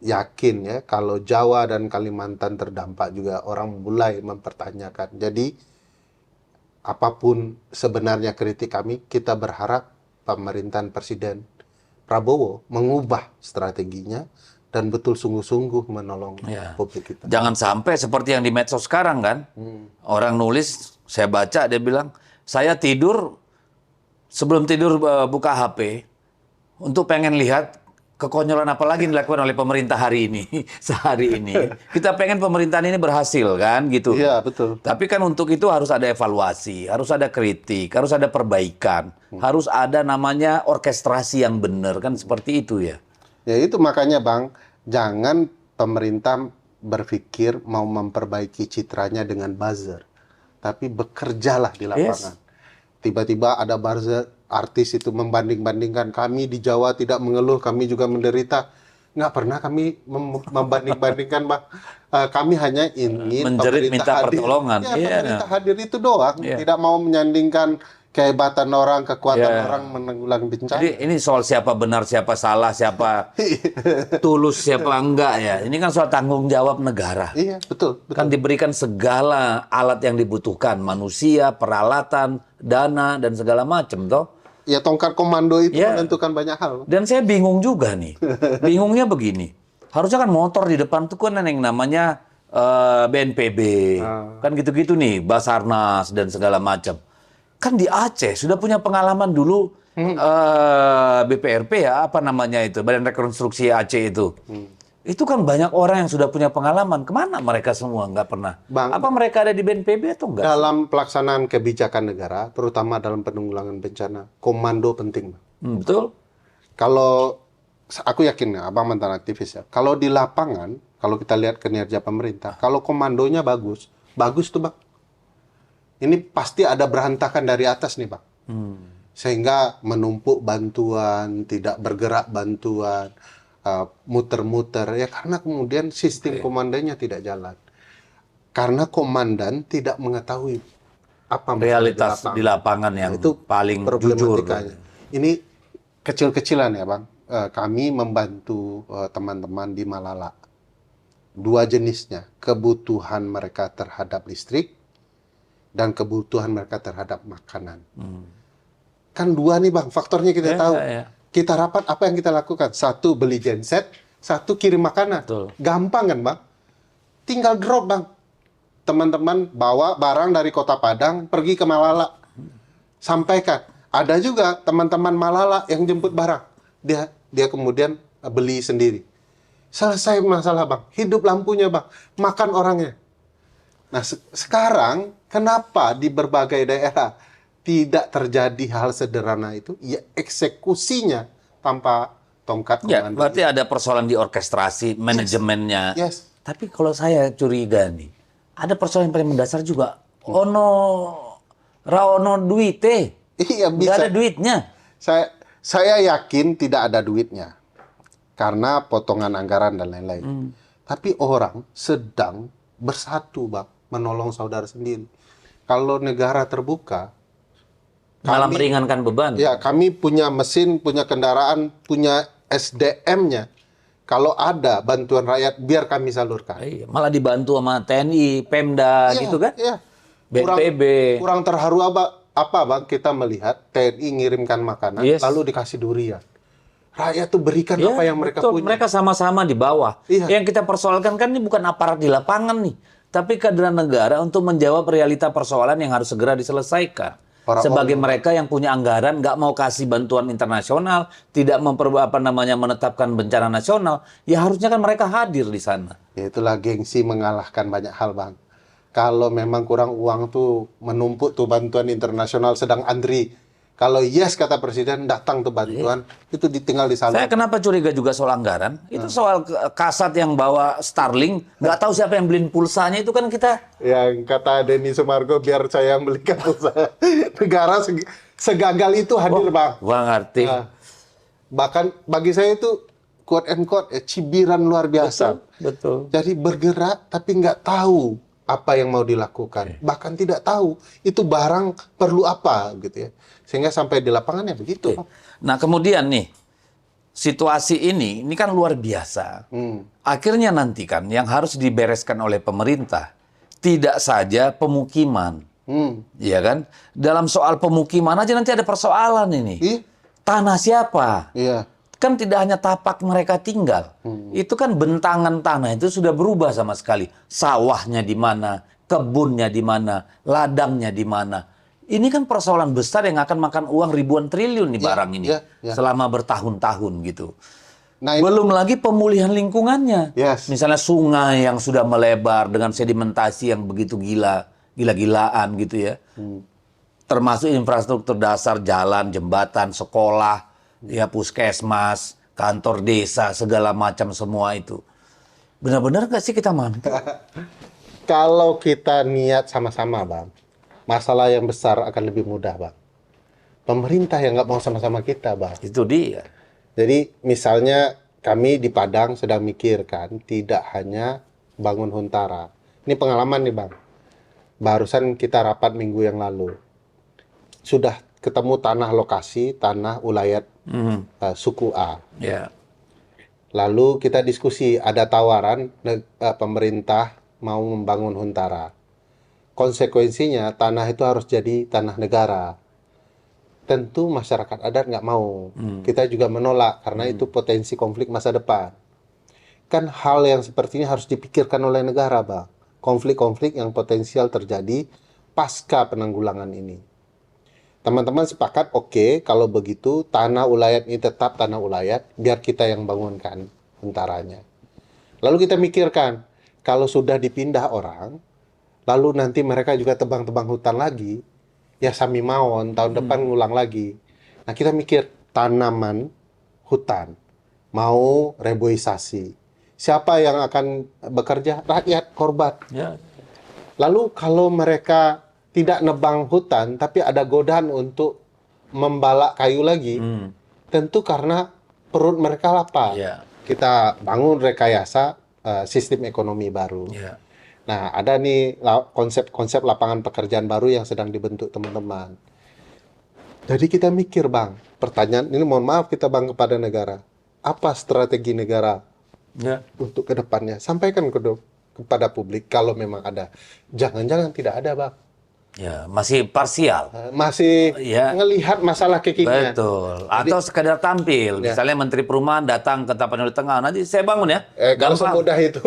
yakin ya kalau Jawa dan Kalimantan terdampak juga orang mulai mempertanyakan. Jadi apapun sebenarnya kritik kami, kita berharap pemerintahan Presiden Prabowo mengubah strateginya dan betul sungguh-sungguh menolong publik kita. Jangan sampai seperti yang di medsos sekarang kan. Orang nulis, saya baca dia bilang, saya tidur, sebelum tidur buka HP, untuk pengen lihat kekonyolan apa lagi dilakukan oleh pemerintah hari ini, sehari ini. Kita pengen pemerintahan ini berhasil kan, gitu. Iya, betul. Tapi kan untuk itu harus ada evaluasi, harus ada kritik, harus ada perbaikan, harus ada namanya orkestrasi yang benar, kan seperti itu ya. Ya itu makanya, Bang, jangan pemerintah berpikir mau memperbaiki citranya dengan buzzer, tapi bekerjalah di lapangan. Tiba-tiba ada buzzer, artis itu membanding-bandingkan, kami di Jawa tidak mengeluh, kami juga menderita. Nggak pernah kami membanding-bandingkan, Bang. Kami hanya ingin menjerit, minta hadir. pertolongan. Pemerintah hadir itu doang. Tidak mau menyandingkan kehebatan orang, kekuatan orang menanggulangi bencana. Jadi ini soal siapa benar, siapa salah, siapa tulus, siapa enggak ya. Ini kan soal tanggung jawab negara. Iya, betul. Kan diberikan segala alat yang dibutuhkan, manusia, peralatan, dana, dan segala macam toh. Ya tongkat komando itu menentukan banyak hal. Dan saya bingung juga nih. Bingungnya begini. Harusnya kan motor di depan tuh kan yang namanya BNPB. Kan gitu-gitu nih, Basarnas dan segala macam. Kan di Aceh sudah punya pengalaman dulu BPRP ya, apa namanya itu, Badan Rekonstruksi Aceh itu. Itu kan banyak orang yang sudah punya pengalaman. Kemana mereka semua? Nggak pernah. Bang, apa mereka ada di BNPB atau enggak? dalam pelaksanaan kebijakan negara, terutama dalam penanggulangan bencana, komando penting. Betul. Kalau aku yakin, Abang mantan aktivis ya, kalau di lapangan, kalau kita lihat kinerja pemerintah, kalau komandonya bagus, bagus tuh, Bang. Ini pasti ada berantakan dari atas nih, Bang. Sehingga menumpuk bantuan, tidak bergerak bantuan, muter-muter ya, karena kemudian sistem komandannya tidak jalan, karena komandan tidak mengetahui apa realitas di lapangan yang itu paling jujur. Ini kecil-kecilan ya, Bang. Kami membantu teman-teman di Malala, dua jenisnya, kebutuhan mereka terhadap listrik dan kebutuhan mereka terhadap makanan. Kan dua nih, Bang, faktornya kita tahu. Kita rapat, apa yang kita lakukan? Satu, beli genset. Satu, kirim makanan. Betul. Gampang kan, Bang? Tinggal drop, Bang. Teman-teman bawa barang dari Kota Padang, pergi ke Malala. Sampaikan. Ada juga teman-teman Malala yang jemput barang. Dia kemudian beli sendiri. Selesai masalah, Bang. Hidup lampunya, Bang. Makan orangnya. Nah, sekarang, kenapa di berbagai daerah tidak terjadi hal sederhana itu? Ya, eksekusinya tanpa tongkat komando. Ya, berarti ada persoalan di orkestrasi, manajemennya. Yes. Tapi kalau saya curiga nih, ada persoalan yang paling mendasar juga. Ono duite. Iya, bisa. Nggak ada duitnya. Saya yakin tidak ada duitnya. Karena potongan anggaran dan lain-lain. Tapi orang sedang bersatu, Bang, menolong saudara sendiri. Kalau negara terbuka, malah meringankan beban. Ya, kami punya mesin, punya kendaraan, punya SDM-nya. Kalau ada bantuan rakyat, biar kami salurkan. Iya, malah dibantu sama TNI, Pemda, gitu kan? Iya. BNPB. Kurang terharu apa, Bang, kita melihat TNI ngirimkan makanan, lalu dikasih durian. Rakyat tuh berikan apa yang mereka punya. Mereka sama-sama di bawah. Iya. Yang kita persoalkan kan ini bukan aparat di lapangan nih, tapi kehadiran negara untuk menjawab realita persoalan yang harus segera diselesaikan. Sebagai mereka yang punya anggaran, nggak mau kasih bantuan internasional, tidak menetapkan bencana nasional, ya harusnya kan mereka hadir di sana. Ya itulah gengsi mengalahkan banyak hal, Bang. Kalau memang kurang uang tuh menumpuk tuh bantuan internasional sedang antri. Kalau yes kata presiden datang tuh bantuan, itu ditinggal di sana. Saya kenapa curiga juga soal anggaran? Itu soal Kasat yang bawa Starlink, nggak tahu siapa yang beliin pulsanya, itu kan kita... Yang kata Denny Sumargo, biar saya yang belikan pulsa. Negara segagal itu hadir, Bang. Wah, ngerti. Bahkan bagi saya itu quote and quote cibiran luar biasa. Betul. Jadi bergerak tapi nggak tahu apa yang mau dilakukan. Bahkan tidak tahu itu barang perlu apa gitu ya. Sehingga sampai di lapangannya begitu. Nah, kemudian nih, situasi ini kan luar biasa. Akhirnya nanti kan yang harus dibereskan oleh pemerintah tidak saja pemukiman. Iya kan? Dalam soal pemukiman aja nanti ada persoalan ini. Tanah siapa? Iya. Kan tidak hanya tapak mereka tinggal. Itu kan bentangan tanah itu sudah berubah sama sekali. Sawahnya di mana, kebunnya di mana, ladangnya di mana. Ini kan persoalan besar yang akan makan uang ribuan triliun nih barang ini. Selama bertahun-tahun gitu. Nah, belum lagi pemulihan lingkungannya. Misalnya sungai yang sudah melebar dengan sedimentasi yang begitu gila-gilaan gitu ya. Termasuk infrastruktur dasar, jalan, jembatan, sekolah, ya puskesmas, kantor desa, segala macam semua itu. Benar-benar nggak sih kita mampu? Kalau kita niat sama-sama, Bang, masalah yang besar akan lebih mudah, Bang. Pemerintah yang nggak mau sama-sama kita, Bang. Itu dia. Jadi misalnya kami di Padang sedang mikirkan tidak hanya bangun Huntara. Ini pengalaman nih, Bang. Barusan kita rapat minggu yang lalu. Sudah ketemu tanah lokasi, tanah ulayat suku A. Lalu kita diskusi, ada tawaran pemerintah mau membangun Huntara. Konsekuensinya tanah itu harus jadi tanah negara. Tentu masyarakat adat nggak mau. Kita juga menolak karena itu potensi konflik masa depan. Kan hal yang seperti ini harus dipikirkan oleh negara, Bang. Konflik-konflik yang potensial terjadi pasca penanggulangan ini. Teman-teman sepakat, oke, kalau begitu tanah ulayat ini tetap tanah ulayat, biar kita yang bangunkan Huntaranya. Lalu kita mikirkan, kalau sudah dipindah orang, lalu nanti mereka juga tebang-tebang hutan lagi, ya Sami Mawon, tahun depan ngulang lagi. Nah kita mikir, tanaman hutan, mau reboisasi. Siapa yang akan bekerja? Rakyat, korban. Lalu kalau mereka tidak nebang hutan, tapi ada godaan untuk membalak kayu lagi, tentu karena perut mereka lapar. Kita bangun rekayasa sistem ekonomi baru. Nah, ada nih konsep-konsep lapangan pekerjaan baru yang sedang dibentuk teman-teman. Jadi kita mikir, Bang, pertanyaan ini mohon maaf kita, Bang, kepada negara. Apa strategi negara untuk ke depannya? Sampaikan kepada publik kalau memang ada. Jangan-jangan tidak ada, Bang. Ya, masih parsial. Masih ngelihat masalah kekinian. Betul. Atau sekedar tampil. Misalnya Menteri Perumahan datang ke Tapanuli Tengah, nanti saya bangun ya. Kalau semudah itu.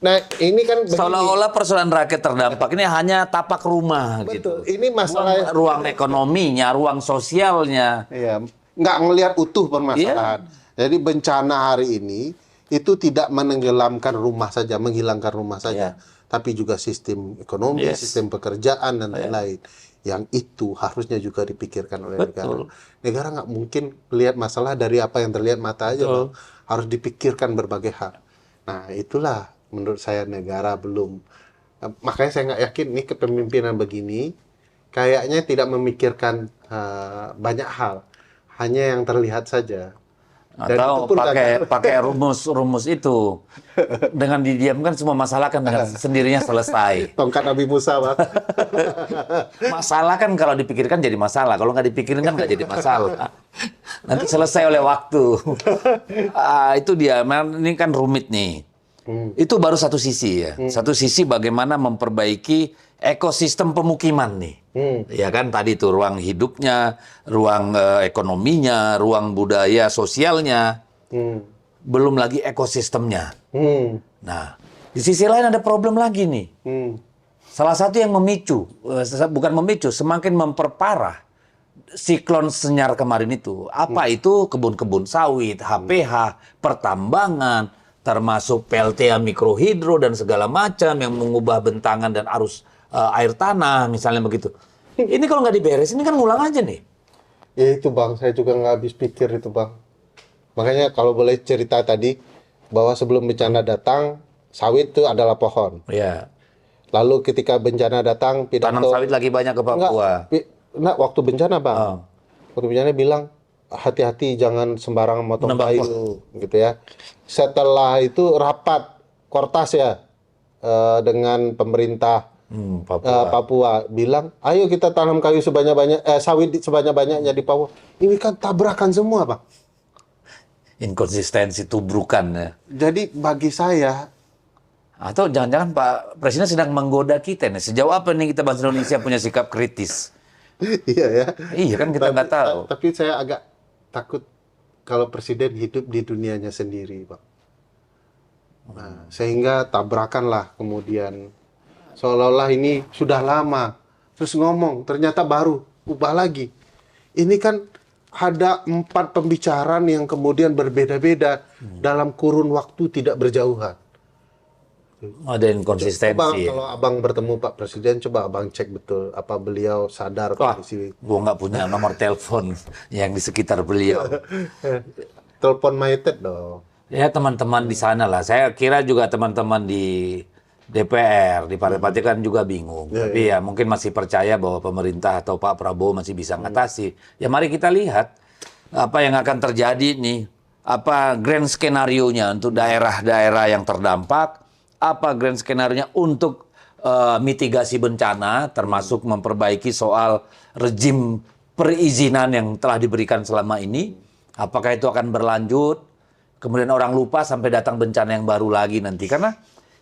Nah, ini kan seolah-olah persoalan rakyat terdampak ini hanya tapak rumah. Betul. Gitu. Ini masalah ruang ekonominya, ruang sosialnya. Iya, nggak ngelihat utuh permasalahan. Jadi bencana hari ini itu tidak menenggelamkan rumah saja, menghilangkan rumah saja. Tapi juga sistem ekonomi, sistem pekerjaan, dan lain-lain. Yang itu harusnya juga dipikirkan oleh negara. Negara nggak mungkin melihat masalah dari apa yang terlihat mata aja, Bang. Harus dipikirkan berbagai hal. Nah, itulah menurut saya negara belum. Makanya saya nggak yakin nih kepemimpinan begini, kayaknya tidak memikirkan banyak hal. Hanya yang terlihat saja. Atau pakai rumus itu, dengan didiamkan semua masalah kan dengan sendirinya selesai. Tongkat Nabi Musa, Bang. Masalah kan kalau dipikirkan jadi masalah, kalau nggak dipikirin kan nggak jadi masalah. Nanti selesai oleh waktu. Itu dia, ini kan rumit nih. Itu baru satu sisi ya. Satu sisi bagaimana memperbaiki ekosistem pemukiman nih. Ya kan tadi itu ruang hidupnya, ruang ekonominya, ruang budaya sosialnya. Belum lagi ekosistemnya. Nah, di sisi lain ada problem lagi nih. Salah satu yang memicu, bukan memicu, semakin memperparah siklon Senyar kemarin itu. Apa itu? Kebun-kebun sawit, HPH, pertambangan, termasuk PLTA mikrohidro dan segala macam yang mengubah bentangan dan arus air tanah, misalnya begitu. Ini kalau nggak diberes, ini kan ngulang aja nih. Ya itu Bang, saya juga nggak habis pikir itu Bang. Makanya kalau boleh cerita tadi, bahwa sebelum bencana datang, sawit itu adalah pohon. Ya. Lalu ketika bencana datang, Tanam pidato... sawit lagi banyak ke Papua. Enggak, waktu bencana Bang. Oh. Waktu bencana bilang, hati-hati jangan sembarangan motong Nambah kayu, gitu ya. Setelah itu rapat, Kortas ya, dengan pemerintah Papua bilang, ayo kita tanam kayu sebanyak-banyak, sawit sebanyak-banyaknya di Papua. Ini kan tabrakan semua, Bang. Inkonsistensi, tubrukan ya. Jadi bagi saya, Atau jangan-jangan Pak Presiden sedang menggoda kita nih. Sejauh apa nih kita bangsa Indonesia punya sikap kritis? iya ya. Iya kan kita nggak tahu. Tapi saya agak takut kalau presiden hidup di dunianya sendiri, Bang. Nah, sehingga tabrakan lah kemudian seolah-olah ini sudah lama, terus ngomong ternyata baru ubah lagi. Ini kan ada 4 pembicaraan yang kemudian berbeda-beda dalam kurun waktu tidak berjauhan. Ada inkonsistensi. Coba kalau abang bertemu Pak Presiden, coba abang cek betul apa beliau sadar kondisi. Gua nggak punya nomor telepon yang di sekitar beliau. Telepon Maitet dong. Ya teman-teman di sana lah. Saya kira juga teman-teman di DPR, di partai-partai kan juga bingung. Tapi ya mungkin masih percaya bahwa pemerintah atau Pak Prabowo masih bisa mengatasi. Ya mari kita lihat apa yang akan terjadi nih. Apa grand skenario-nya untuk daerah-daerah yang terdampak. Apa grand skenario-nya untuk mitigasi bencana, termasuk memperbaiki soal rejim perizinan yang telah diberikan selama ini. Apakah itu akan berlanjut? Kemudian orang lupa sampai datang bencana yang baru lagi nanti. Karena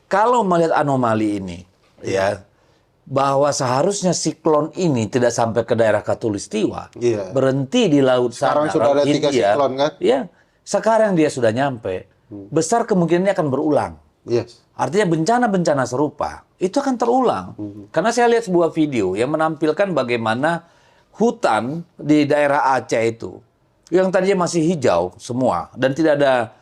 kalau melihat anomali ini, ya bahwa seharusnya siklon ini tidak sampai ke daerah Katulistiwa, berhenti di laut sekarang sana, sudah ada 3 siklon kan? Ya, sekarang dia sudah nyampe. Besar kemungkinannya akan berulang. Yes. Artinya bencana-bencana serupa itu akan terulang. Karena saya lihat sebuah video yang menampilkan bagaimana hutan di daerah Aceh itu yang tadinya masih hijau semua dan tidak ada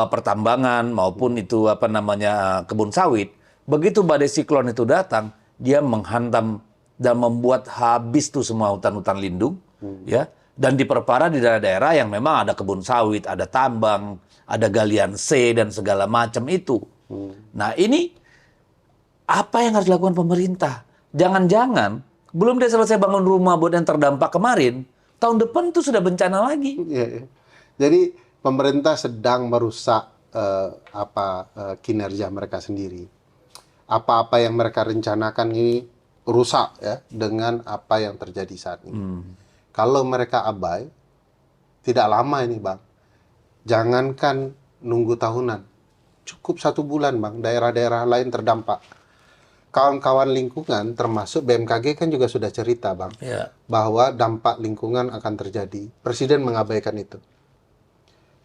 pertambangan maupun itu apa namanya kebun sawit. Begitu badai siklon itu datang, dia menghantam dan membuat habis tuh semua hutan-hutan lindung, ya. Dan diperparah di daerah-daerah yang memang ada kebun sawit, ada tambang, ada galian C dan segala macam itu. Nah ini apa yang harus dilakukan pemerintah? Jangan-jangan belum dia selesai bangun rumah buat yang terdampak kemarin, tahun depan tuh sudah bencana lagi. Jadi pemerintah sedang merusak kinerja mereka sendiri. Apa-apa yang mereka rencanakan ini rusak ya dengan apa yang terjadi saat ini. Kalau mereka abai, tidak lama ini Bang. Jangankan nunggu tahunan. Cukup 1 bulan Bang, daerah-daerah lain terdampak. Kawan-kawan lingkungan termasuk BMKG kan juga sudah cerita Bang, bahwa dampak lingkungan akan terjadi. Presiden mengabaikan itu.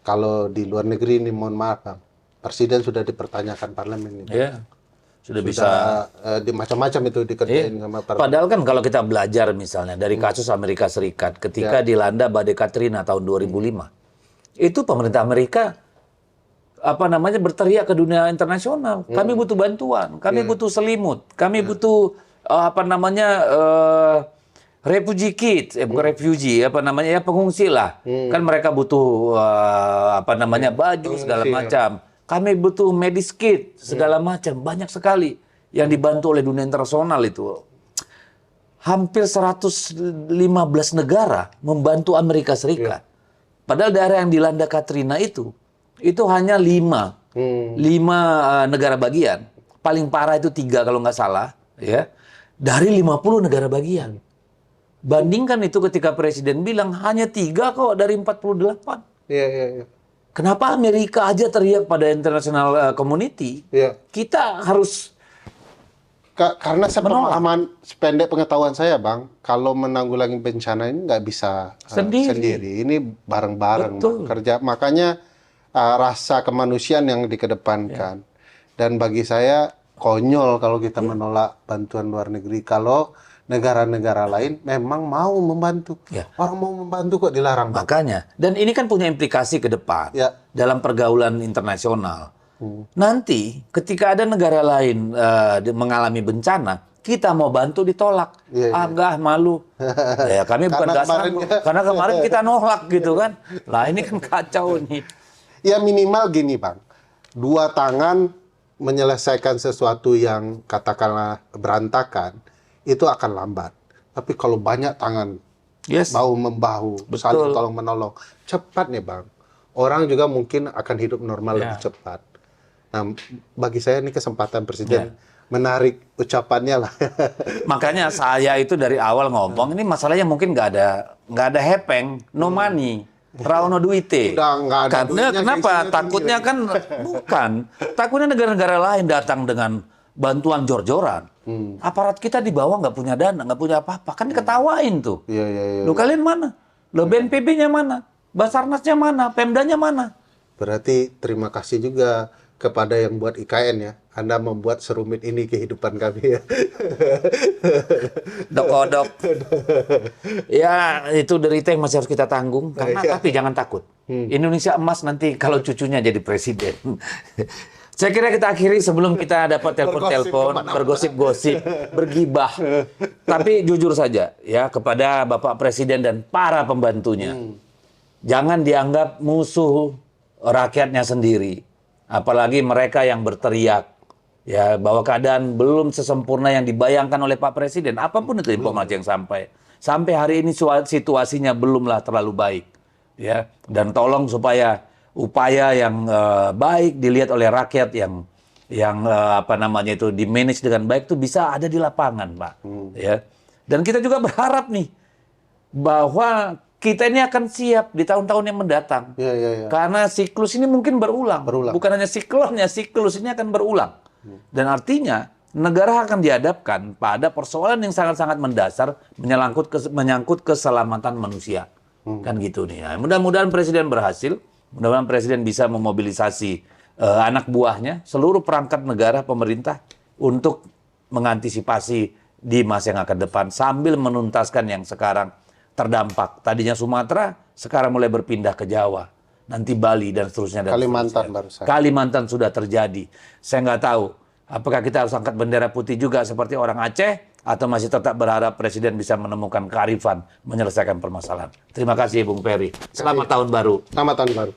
Kalau di luar negeri ini mohon maaf Bang, Presiden sudah dipertanyakan parlemen ini. Sudah bisa di macam-macam itu dikerjain sama parlemen. Padahal kan kalau kita belajar misalnya dari kasus Amerika Serikat ketika dilanda badai Katrina tahun 2005. Itu pemerintah Amerika berteriak ke dunia internasional, kami butuh bantuan, kami butuh selimut, kami butuh refugee kit, bukan refugee, pengungsi lah. Kan mereka butuh baju segala macam. Kami butuh medis kit segala macam, banyak sekali yang dibantu oleh dunia internasional itu. Hampir 115 negara membantu Amerika Serikat. Padahal daerah yang dilanda Katrina itu hanya 5 negara bagian. Paling parah itu 3 kalau nggak salah, ya. Dari 50 negara bagian. Bandingkan itu ketika Presiden bilang hanya 3 kok dari 48. Kenapa Amerika aja teriak pada international community? Kita harus karena sependek pengetahuan saya Bang, kalau menanggulangi bencana ini nggak bisa sendiri. Ini bareng-bareng kerja. Makanya rasa kemanusiaan yang dikedepankan. Dan bagi saya konyol kalau kita menolak bantuan luar negeri. Kalau negara-negara lain memang mau membantu. Ya. Orang mau membantu kok dilarang, Bang. Makanya. Dan ini kan punya implikasi ke depan Ya. dalam pergaulan internasional. Nanti ketika ada negara lain mengalami bencana, kita mau bantu ditolak. Iya, iya. Agak malu. Ya, kami bukan Karena nggak kemarin- sanggup. Karena kemarin kita nolak gitu kan. Lah ini kan kacau nih. Ya minimal gini, Bang. Dua tangan menyelesaikan sesuatu yang katakanlah berantakan, itu akan lambat. Tapi kalau banyak tangan Yes. bahu-membahu, Betul. saling tolong-menolong, cepat nih, Bang. Orang juga mungkin akan hidup normal Ya. lebih cepat. Nah, bagi saya ini kesempatan Presiden menarik ucapannya lah. Makanya saya itu dari awal ngomong ini masalahnya mungkin nggak ada hepeng, no money, rauno duite. Udah nggak ada Karena duitnya, kenapa? gengsinya Takutnya tinggi. kan bukan. Takutnya negara-negara lain datang dengan bantuan jor-joran. Aparat kita di bawah nggak punya dana, nggak punya apa-apa. Kan diketawain tuh. Iya, iya, iya. Lo kalian mana? Lo BNPB-nya mana? Basarnasnya mana? Pemdanya mana? Berarti terima kasih juga kepada yang buat IKN ya. Anda membuat serumit ini kehidupan kami ya. Dok-odok. Ya, itu derita yang masih harus kita tanggung. Karena tapi jangan takut. Indonesia emas nanti kalau cucunya jadi presiden. Saya kira kita akhiri sebelum kita dapat telepon-telepon, bergosip-gosip, bergibah. Tapi jujur saja ya kepada Bapak Presiden dan para pembantunya. Jangan dianggap musuh rakyatnya sendiri. Apalagi mereka yang berteriak ya bahwa keadaan belum sesempurna yang dibayangkan oleh Pak Presiden. Apapun itu informasi yang sampai hari ini situasinya belumlah terlalu baik ya. Dan tolong supaya upaya yang baik dilihat oleh rakyat yang apa namanya itu di manage dengan baik itu bisa ada di lapangan, Pak. Ya. Dan kita juga berharap nih bahwa kita ini akan siap di tahun-tahun yang mendatang. Iya, iya, iya. Karena siklus ini mungkin berulang. Bukan hanya siklonnya, siklus ini akan berulang. Dan artinya negara akan dihadapkan pada persoalan yang sangat-sangat mendasar menyangkut keselamatan manusia. Kan gitu nih. Nah, mudah-mudahan Presiden berhasil. Mudah-mudahan Presiden bisa memobilisasi anak buahnya, seluruh perangkat negara, pemerintah untuk mengantisipasi di masa yang akan depan sambil menuntaskan yang sekarang terdampak. Tadinya Sumatera, sekarang mulai berpindah ke Jawa. Nanti Bali dan seterusnya. Dan Kalimantan seterusnya. barusan. Kalimantan sudah terjadi. Saya nggak tahu, apakah kita harus angkat bendera putih juga seperti orang Aceh, atau masih tetap berharap Presiden bisa menemukan kearifan menyelesaikan permasalahan. Terima kasih, Bung Peri. Selamat tahun baru. Selamat tahun baru.